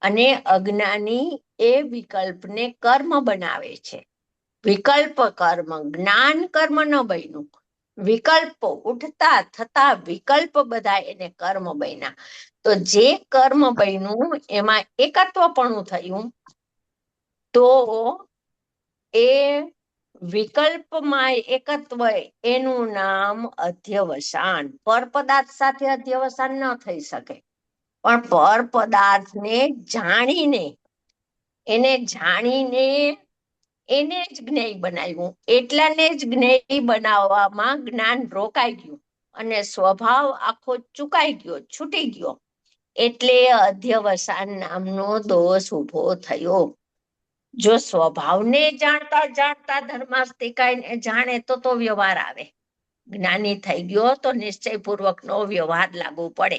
અને અજ્ઞાની એ વિકલ્પને કર્મ બનાવે છે. વિકલ્પ કર્મ, જ્ઞાન કર્મ ન બન્યું. વિકલ્પો ઉઠતા થતા વિકલ્પ બધા એને કર્મ બન્યા. તો જે કર્મ બન્યું એમાં એકત્વપણું થયું તો એ વિકલ્પમાં એકત્વ એનું નામ અધ્યવસાન. પર પદાર્થ સાથે અધ્યવસાન ન થઈ શકે. પણ પર પદાર્થને જાણીને એને જ જ્ઞેય બનાવ્યું. એટલાને જ જ્ઞેય બનાવવામાં જ્ઞાન રોકાઈ ગયું અને સ્વભાવ આખો ચુકાઈ ગયો, છૂટી ગયો. એટલે અધ્યવસાન નામનો દોષ ઉભો થયો. જો સ્વભાવને જાણતા જાણતા ધર્માસ્તિકાઈને જાણે તો વ્યવહાર આવે. જ્ઞાની થઈ ગયો તો નિશ્ચયપૂર્વકનો વ્યવહાર લાગુ પડે.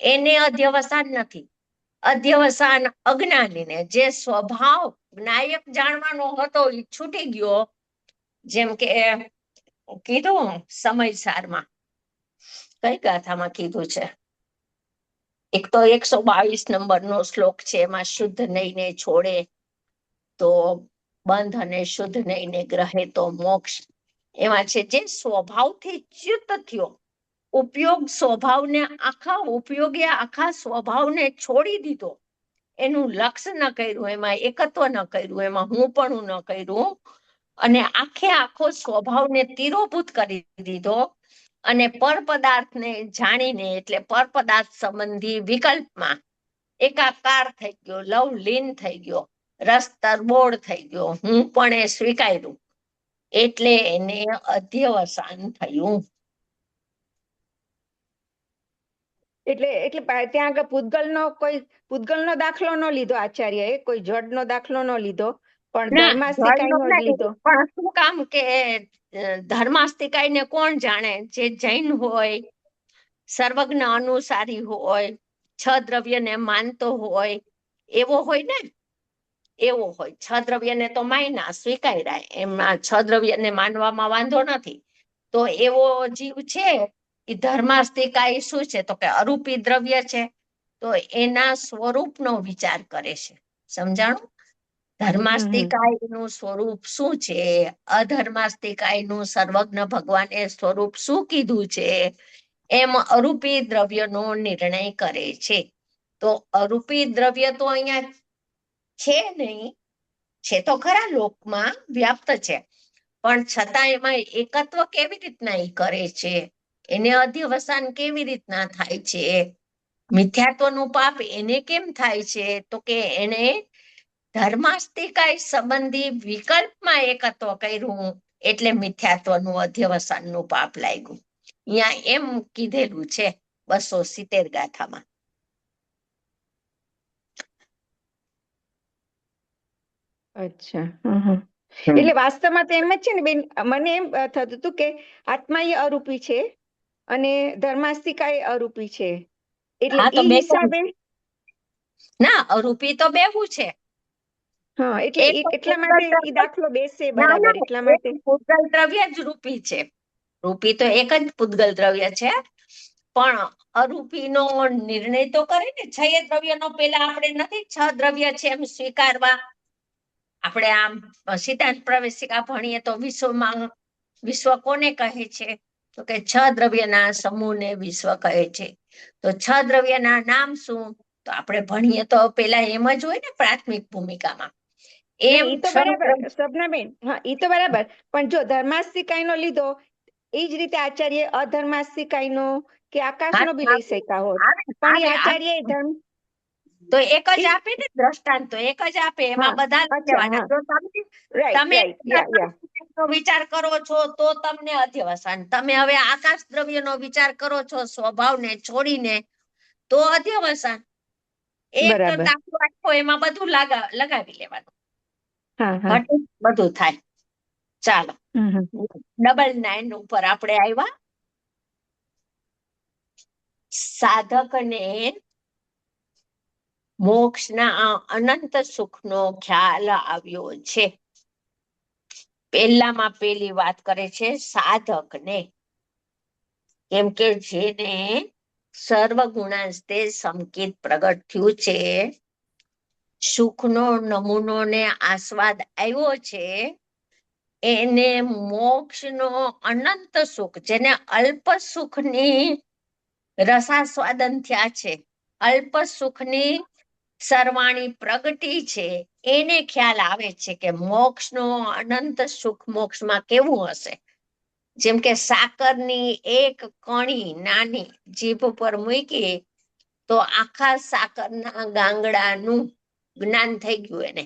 એને અધ્યવસાન નથી. અધ્યવસાન અજ્ઞાનીને જે સ્વભાવ જ્ઞાયક જાણવાનો હતો એ છૂટી ગયો. જેમ કે કીધું સમયસારમાં, કઈ ગાથામાં કીધું છે? એક તો 122 નંબરનો શ્લોક છે, એમાં શુદ્ધ નહીને છોડે તો બંધ અને શુદ્ધ નહીને ગ્રહે તો મોક્ષ. એમાં છે જે સ્વભાવથી ચ્યુત થયો, ઉપયોગ સ્વભાવને આખા સ્વભાવને છોડી દીધો, એનું લક્ષ્ય ન કર્યું, એમાં એકત્વ ન કર્યું, એમાં હું પણ ન કર્યું, અને આખો સ્વભાવને તિરોભૂત કરી દીધો, અને પર પદાર્થને જાણીને એટલે પર પદાર્થ સંબંધી વિકલ્પમાં એકાકાર થઈ ગયો, લવલીન થઈ ગયો, રસ તરબોળ થઈ ગયો, હું પણ એ સ્વીકાર્યું, એટલે એને અધ્યવસાન થયું. એટલે ત્યાં આગળ પૂતગલનો દાખલો ન લીધો આચાર્યએ, કોઈ જડનો દાખલો ન લીધો, પણ ના, ધર્માસ્તિકાઈનો જ નથી. લીધો. પણ શું કામ કે ધર્માસ્તિકાઈને કોણ જાણે? જે જૈન હોય, સર્વજ્ઞ અનુસારી હોય, 6 દ્રવ્યને માનતો હોય, એવો હોય ને, એવો હોય. 6 દ્રવ્યને તો માયના સ્વીકાર્યા, એમાં 6 દ્રવ્યને માનવામાં વાંધો નથી. તો એવો જીવ છે એ ધર્માસ્તિકાઈ શું છે? તો કે અરૂપી દ્રવ્ય છે, તો એના સ્વરૂપનો વિચાર કરે છે. સમજાણું? ધર્માસ્તિકાયનું સ્વરૂપ શું છે, અધર્માસ્તિકાયનું સર્વજ્ઞ ભગવાને સ્વરૂપ શું કીધું છે, એમ અરૂપી દ્રવ્યનો નિર્ણય કરે છે. તો અરૂપી દ્રવ્ય તો અહીંયા છે નહીં, છે તો ખરા, લોકમાં વ્યાપ્ત છે, પણ છતાં એમાં એકત્વ કેવી રીતના એ કરે છે, એને અધ્યવસાન કેવી રીતના થાય છે, મિથ્યાત્વનું પાપ એને કેમ થાય છે? તો કે એને ધર્માસ્તિકાય સંબંધી વિકલ્પમાં એકત્વ કર્યું, એટલે મિથ્યાત્વનું અધ્યવસાનનું પાપ લાગ્યું. અહીંયા એમ કીધેલું છે 270 ગાથામાં. અચ્છા. એટલે વાસ્તવમાં તો એમ જ છે ને બેન, મને એમ થતું હતું કે આત્મા એ અરૂપી છે અને ધર્માસ્તિકા એ અરૂપી છે, એટલે હા, તો ઈ બે હિસાબે ના, અરૂપી તો બેવું છે. હા, એટલે એક એટલા માટે ઈ દાખલો બેસે બરાબર, એટલા માટે. પૂતગલ દ્રવ્ય જ રૂપી છે. રૂપી તો એક જ પૂતગલ દ્રવ્ય છે, પણ અરૂપીનો નિર્ણય તો કરે ને. 6 દ્રવ્યનો પેલા આપણે નથી 6 દ્રવ્ય છે એમ સ્વીકારવા. આપણે આમ સિદ્ધાંત પ્રવેશિકા ભણીએ તો વિશ્વ કોને કહે છે? તો કે 6 દ્રવ્યના સમૂહને વિશ્વ કહે છે. તો 6 દ્રવ્યના નામ શું? તો આપણે ભણીએ તો પેલા એમ જ હોય ને પ્રાથમિક ભૂમિકામાં. એમ ઈ તો બરાબર સપનાબેન, હા ઈ તો બરાબર, પણ જો ધર્માસ્તિકાઈનો લીધો એ જ રીતે આચાર્ય અધર્માસ્તિકાઈનો કે આકાશનો બી લઈ શક્યા હોત, પણ એ આચાર્ય ધર્મ તો એક જ આપે ને દ્રષ્ટાંત, તો એક જ આપે, એમાં બધા લેવાના. જો તમે વિચાર કરો છો તો તમને અધ્યવસાન. તમે હવે આકાશ દ્રવ્યનો વિચાર કરો છો સ્વભાવને છોડીને, તો અધ્યવસાન. એક દાખલો આપો, એમાં બધું લગાવી લેવાનું, બધું થાય. ચાલો, 999 ઉપર આપણે આવ્યા. સાધકને મોક્ષના અનંત સુખનો ખ્યાલ આવ્યો છે. પહેલામાં પેલી વાત કરે છે સાધકને, કેમ કે જેને સર્વગુણાંસ્તે સંકિત પ્રગટ થયું છે, સુખનો નમૂનો ને આસ્વાદ આવ્યો છે, એને મોક્ષનો અનંત સુખ, જેને અલ્પ સુખની રસાસ્વાદન થયા છે, અલ્પ સુખની સર્વાણી પ્રગટી છે, એને ખ્યાલ આવે છે કે મોક્ષનો અનંત સુખ મોક્ષમાં કેવું હશે. જેમ કે સાકરની એક કણી નાની જીભ પર મૂકી તો આખા સાકરના ગાંગડાનું જ્ઞાન થઈ ગયું એને,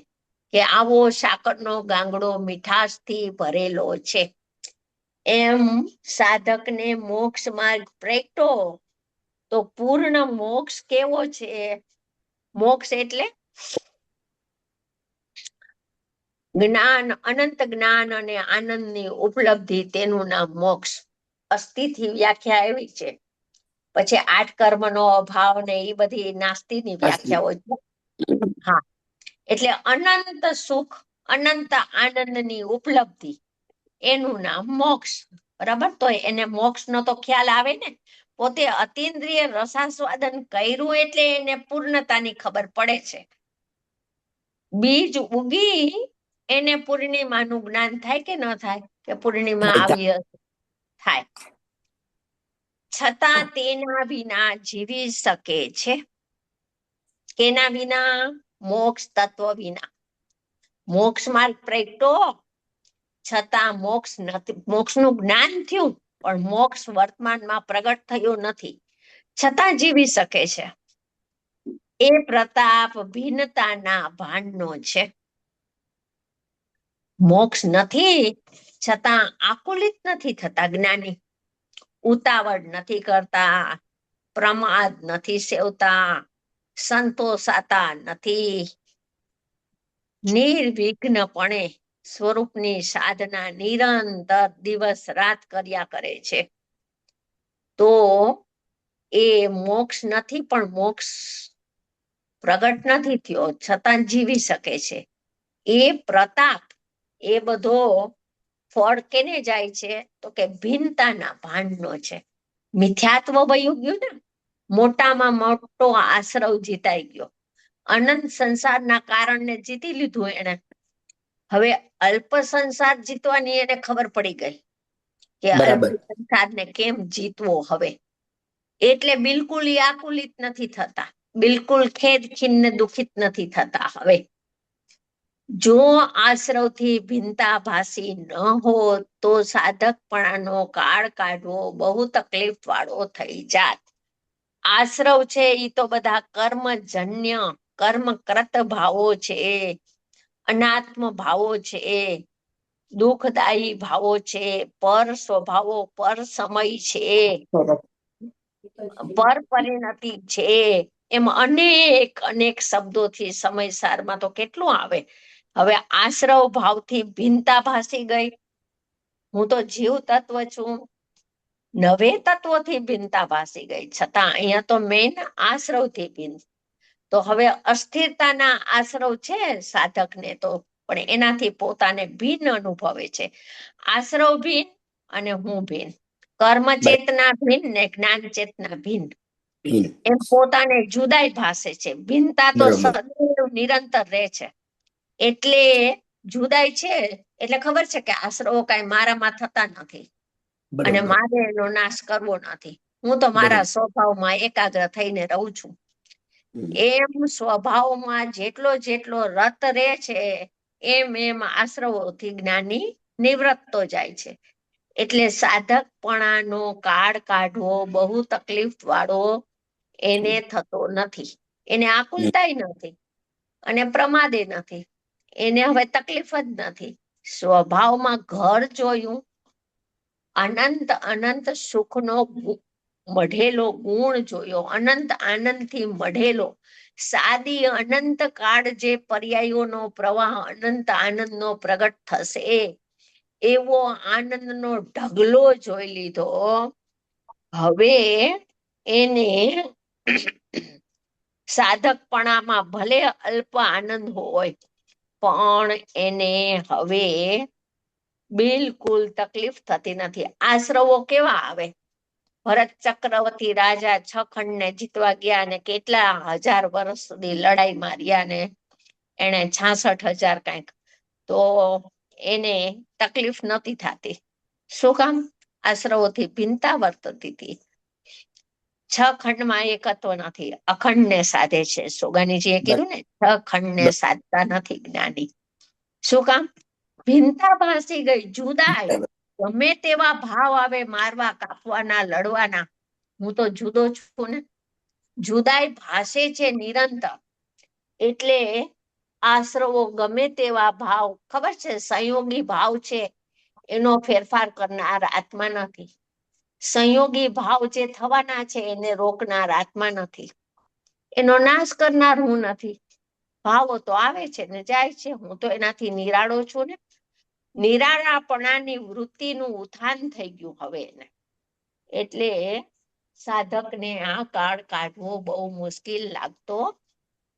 કે આવો સાકરનો ગાંગડો મીઠાશથી ભરેલો છે. એમ સાધકને મોક્ષ માર્ગ પ્રગટો તો પૂર્ણ મોક્ષ કેવો છે? મોક્ષ એટલે જ્ઞાન, અનંત જ્ઞાન અને આનંદની ઉપલબ્ધિ, તેનું નામ મોક્ષ. અસ્થિથી વ્યાખ્યા એવી છે. પછી 8 કર્મનો અભાવ ને એ બધી નાસ્તિની વ્યાખ્યાઓ છે. હા, એટલે અનંત સુખ, અનંત આનંદની ઉપલબ્ધિ, એનું નામ મોક્ષ. બરાબર, તો એને મોક્ષનો તો ખ્યાલ આવે ને. પોતે અતિન્દ્રિય રસાસ્વાદન કર્યું એટલે એને પૂર્ણતાની ખબર પડે છે. બીજ ઉગી એને પૂર્ણિમાનું જ્ઞાન થાય કે ન થાય, કે પૂર્ણિમા આવી હશે? થાય. છતાં તેના વિના જીવી શકે છે. કેના વિના? મોક્ષ તત્વ વિના. મોક્ષ માર્ગ પ્રગટો, છતાં મોક્ષ નથી, મોક્ષનું જ્ઞાન થયું પણ મોક્ષ વર્તમાનમાં પ્રગટ થયો નથી, છતાં જીવી શકે છે. એ પ્રતાપ ભિન્નતાના ભાનનો છે. મોક્ષ નથી છતાં આકુલિત નથી થતા જ્ઞાની. ઉતાવળ નથી કરતા, પ્રમાદ નથી સેવતા, સંતોષાતા નથી. નિર્વિઘ્નપણે સ્વરૂપની સાધના નિરંતર દિવસ રાત કર્યા કરે છે. તો એ મોક્ષ નથી, પણ મોક્ષ પ્રગટ નથી થયો છતાં જીવી શકે છે. એ પ્રતાપ, એ બધો ફળ કેને જાય છે? તો કે ભિન્નતાના ભાનનો છે. મિથ્યાત્વ વયું ગયું ને, મોટામાં મોટો આશ્રવ જીતાઈ ગયો. અનંત સંસારના કારણને જીતી લીધું એને. હવે અલ્પ સંસાર જીતવાની એને ખબર પડી ગઈ કે અલ્પ સંસારને કેમ જીતવો હવે. એટલે બિલકુલ આકુલિત નથી થતા, બિલકુલ ખેદ ખિન્ન દુખિત નથી થતા. હવે જો આશ્રવથી ભિન્નતા ભાસી ન હોત તો સાધકપણાનો કાળ કાઢવો બહુ તકલીફ વાળો થઈ જાત. આશ્રવ છે એ તો બધા કર્મજન્ય, કર્મકૃત ભાવો છે, અનાત્મ ભાવો છે, દુઃખદાયી ભાવો છે, પર સ્વભાવો, પર સમય છે, પર પરિણતિ છે. એમ અનેક અનેક શબ્દોથી સમયસારમાં તો કેટલું આવે. હવે આશ્રવ ભાવથી ભિન્નતા ભાસી ગઈ. હું તો જીવ તત્વ છું, નવે તત્વોથી ભિન્નતા ભાસી ગઈ, છતાં અહીંયા તો મેન આશ્રવથી ભિન્ન. તો હવે અસ્થિરતાના આશ્રવ છે સાધકને તો, પણ એનાથી પોતાને ભિન્ન અનુભવે છે. આશ્રવ ભિન્ન અને હું ભિન્ન, કર્મ ચેતના ભિન્ન ને જ્ઞાન ચેતના ભિન્ન. એમ પોતાને જુદાઈ ભાસે છે. ભિન્નતા તો સદૈવ નિરંતર રહે છે. એટલે જુદાઈ છે એટલે ખબર છે કે આશ્રવો કાંઈ મારામાં થતા નથી અને મારે એનો નાશ કરવો નથી. હું તો મારા સ્વભાવમાં એકાગ્ર થઈને રહું છું. એમ સ્વભાવમાં જેટલો જેટલો રત રહે છે, એમ એમ આશ્રવોથી જ્ઞાની નિવૃત્તો જાય છે. એટલે સાધકપણાનો કાળ કાઢવો બહુ તકલીફ વાળો એને થતો નથી. એને આકુલતાય નથી અને પ્રમાદે નથી. એને હવે તકલીફ જ નથી. સ્વભાવમાં ઘર જોયું, અનંત અનંત સુખનો મઢેલો ગુણ જોયો, અનંત આનંદથી મઢેલો, સાદી અનંત કાળ જે પર્યાયોનો પ્રવાહ અનંત આનંદનો પ્રગટ થશે એવો આનંદનો ઢગલો જોઈ લીધો. હવે એને સાધકપણામાં ભલે અલ્પ આનંદ હોય, પણ એને હવે બિલકુલ તકલીફ થતી નથી. આશ્રવો કેવા આવે? ભરત ચક્રવર્તી રાજા 6 ખંડને જીતવા ગયા અને કેટલા હજાર વર્ષ સુધી લડાઈ માર્યા ને એને 66,000 કાંઈક, તો એને તકલીફ નહોતી થતી. શું કામ? આશ્રવોથી ભિન્નતા વર્તતી હતી. 6 ખંડમાં એકત્વ નથી, અખંડને સાધે છે. સોગાનીજીએ કીધું ને, 6 ખંડને સાધતા નથી જ્ઞાની. શું કામ? ભિન્નતા ભાસી ગઈ, જુદાઈ. ગમે તેવા ભાવ આવે, મારવા, કાપવાના, લડવાના, હું તો જુદો છું ને. જુદાઈ ભાસે છે નિરંતર. એટલે આશ્રવો ગમે તેવા ભાવ, ખબર છે સંયોગી ભાવ છે, એનો ફેરફાર કરનાર આત્મા નથી. સંયોગી ભાવ જે થવાના છે એને રોકનાર આત્મા નથી. એનો નાશ કરનાર હું નથી. ભાવો તો આવે છે ને જાય છે. હું તો એનાથી નિરાળો છું ને. નિરાળાપણાની વૃત્તિનું ઉત્થાન થઈ ગયું હવે એને. એટલે સાધકને આ કાળ કાઢવો બહુ મુશ્કેલ લાગતો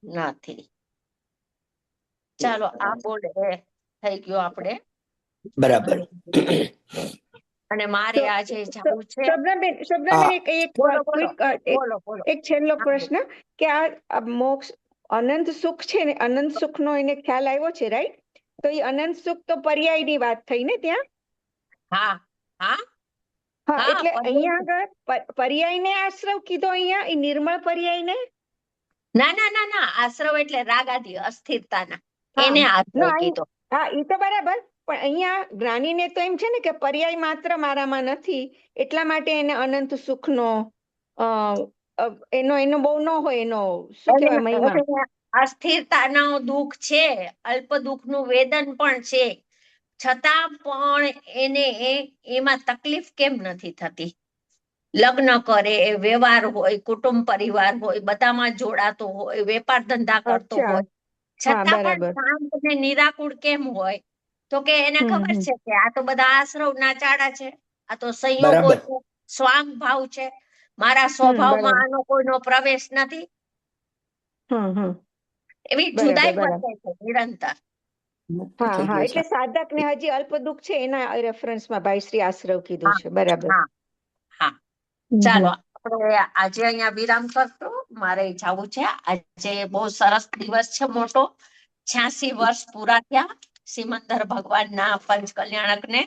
નથી. ચાલો આ બોર્ડ થઈ ગયો આપણે. બરાબર. અને મારે આજે જવું છે. શોભનાબેન એક બોલો બોલો ક્વિક બોલો બોલો. એક છેલ્લો હા, પ્રશ્ન કે આ મોક્ષ અનંત સુખ છે ને, અનંત સુખનો એને ખ્યાલ આવ્યો છે, રાઈટ? તો એ અનંત સુખ તો પર્યાયની વાત થઈ ને ત્યાં. હા હા હા, હા એટલે અહીંયા આગળ પર્યાયને આશ્રવ કીધો, અહીંયા એ નિર્મળ પર્યાયને. ના ના ના ના, આશ્રવ એટલે રાગાદી અસ્થિરતાના, હા એને આશ્રવ ના કીધો. હા, એ તો બરાબર. પણ અહીંયા જ્ઞાનીને તો એમ છે ને કે પર્યાય માત્ર મારામાં નથી, એટલા માટે એને અનંત સુખનો અ અ, એનો એનો બહુ ન હોય, એનો શું કહેવાય, મહિમા. એને અસ્થિરતાનો દુઃખ છે, અલ્પ દુઃખનું વેદન પણ છે, છતાં પણ એને એમાં તકલીફ કેમ નથી થતી? લગ્ન કરે, વ્યવહાર હોય, કુટુંબ પરિવાર હોય, બધામાં જોડાતો હોય, વેપાર ધંધા કરતો અચ્છા. હોય, હા, છતાં પણ બરાબર. શાંત ને નિરાકુળ કેમ હોય? તો કે એને ખબર હમ. છે કે આ તો બધા આશ્રવના ચાડા છે, આ તો સંયોગો બરાબર. છે, સ્વાંગ ભાવ છે, મારા સ્વભાવમાં બરાબર. આનો કોઈનો પ્રવેશ નથી. હમ. એવી બરાબર, જુદાઈ બરાબર. વર્તે છે નિરંતર. મુક્ત હા થઈ હા, ગયો છે. એટલે સાધકને હજી અલ્પ દુઃખ છે, એના રેફરન્સમાં ભાઈ શ્રી આશ્રવ કીધું હા છે. બરાબર. હા હા. ચાલો આપણે આજે અહીંયા વિરામ કરશું. મારે જવું છે. આજે બહુ સરસ દિવસ છે, મોટો. 86 વર્ષ પૂરા થયા સિમંદર ભગવાનના પંચ કલ્યાણકને.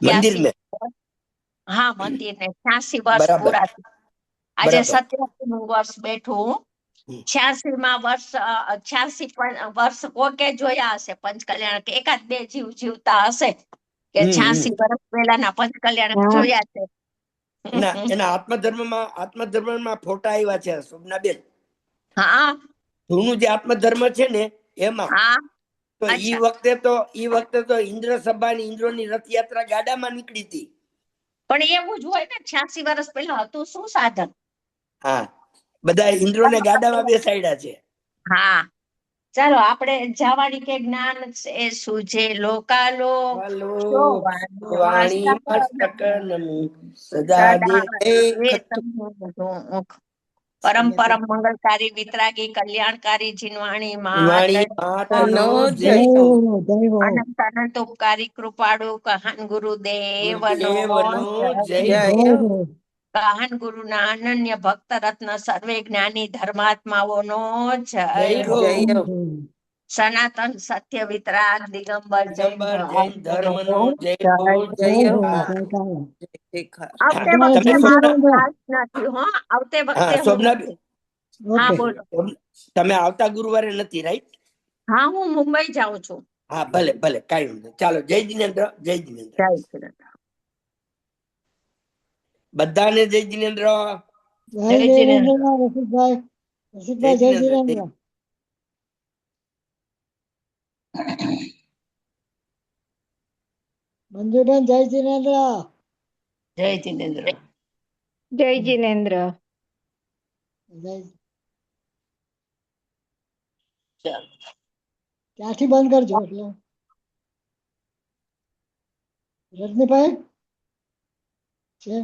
મંદિર 87. ને. હા, મંદિરને 86 વર્ષ બરાબર. પૂરા થયા. આજે બરાબર. 87મું વર્ષ બેઠું. હમ. 86માં વર્ષ 86 વર્ષ કોકે જોયા હશે પંચ કલ્યાણક, એકાદ બે જીવતા હશે કે હમ. 86 વર્ષ પહેલાના પંચ કલ્યાણક હા જોયા છે. એના એના આત્મધર્મમાં ફોટા આવ્યા છે, શોભનાબેન. હા જૂનું જે આત્મધર્મ છે ને, એમાં હા. તો અચ્છા, ઈ વખતે તો ઇન્દ્ર સભાની ઇન્દ્રોની રથયાત્રા ગાડામાં નીકળી હતી. પણ એવું જ હોય ને, 86 વર્ષ પહેલા હતું શું સાધન? હા, બધા ઇન્દ્રોને ગાડામાં બેસાડ્યા છે. હા, ચાલો આપણે જવાની કે જ્ઞાન એ સૂજે લોકાલો વાલો શોવાનું વાણી મસ્તક મસ્તક નમું સદા સદા દેતે એ ખતુ. મુખ પરમ પરમ મંગલકારી વિતરાગી કલ્યાણકારી જીનવાણી માત વાણી માતનો નો જય જય હો. જય હો. અનંત અનંત ઉપકારી કૃપાળુ કહાન ગુરુદેવનો ગુરુદેવનો જય જય હો. જય હો. કહાન ગુરુના અનન્ય ભક્ત રત્ન સર્વે જ્ઞાની ધર્માત્માઓનો જય જય હો. હો. સનાતન સત્ય વિતરાગ દિગંબર જૈન દિગંબર જૈન ધર્મનો જય જય હો. જય જય હો. હા, જયકાર. આવતે હા. બધા વખતે જય મારો શોભના જિનેન્દ્ર. ક્લાસ નથી હો, આવતે વખતે હા, હું શોભના નથી. હા ઓકે. બોલો. તમે આવતા ગુરુવારે નથી, રાઈટ? હા, હું મુંબઈ જાઉં છું. હા, ભલે ભલે, કાંઈ વાંધો નહીં. ચાલો, જય જિનેન્દ્ર, જય જિનેન્દ્ર. જય શ્રી બધાને જય જિનેન્દ્ર. જય જય જિનેન્દ્ર. જિનેન્દ્ર. રસિકભાઈ. જય રસિકભાઈ જય જિનેન્દ્ર. જિનેન્દ્ર. મંજુબેન જય જિનેન્દ્ર. જય જિનેન્દ્ર. જય જિનેન્દ્ર. જય. ચાલો. ત્યાંથી બંધ કરજો એટલે. રજનીભાઈ છે.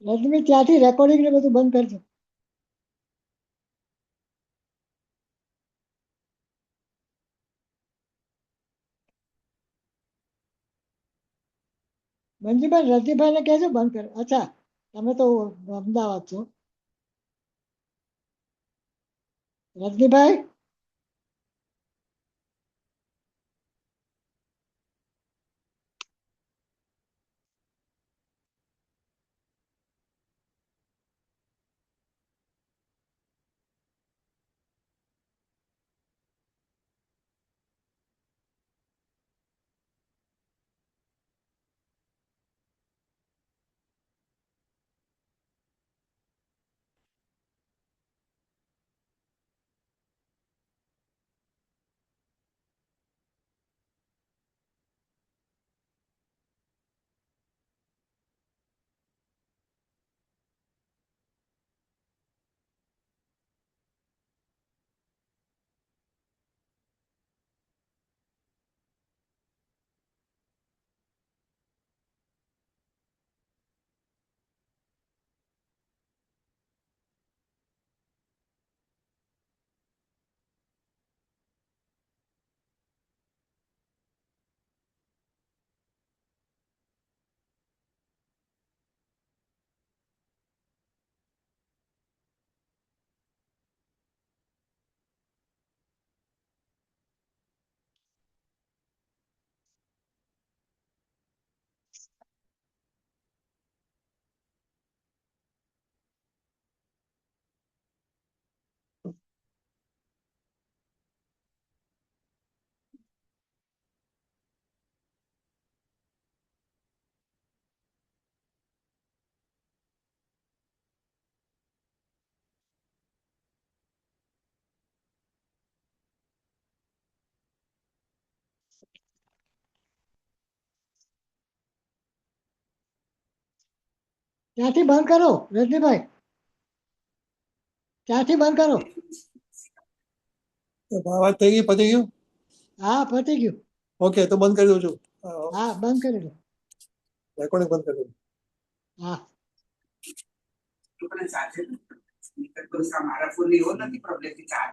રજની ત્યાંથી રેકોર્ડિંગ ને બધું બંધ કરજો. મંજુબેન રજનીભાઈ ને કહેજો બંધ કરે. અચ્છા, તમે તો અમદાવાદ છો. રજનીભાઈ. ત્યાંથી બંધ કરો રજનીભાઈ, ત્યાંથી બંધ કરો. વાત થઈ ગઈ, પતી ગયું? હા પતી ગયું. ઓકે, તો બંધ કરી દઉં છું. હા બંધ કરી દો. રેકોર્ડિંગ બંધ કરી દઉં. હા સાથે મારા ફોન એવો નથી પ્રોબ્લેમ કે ચાર્જ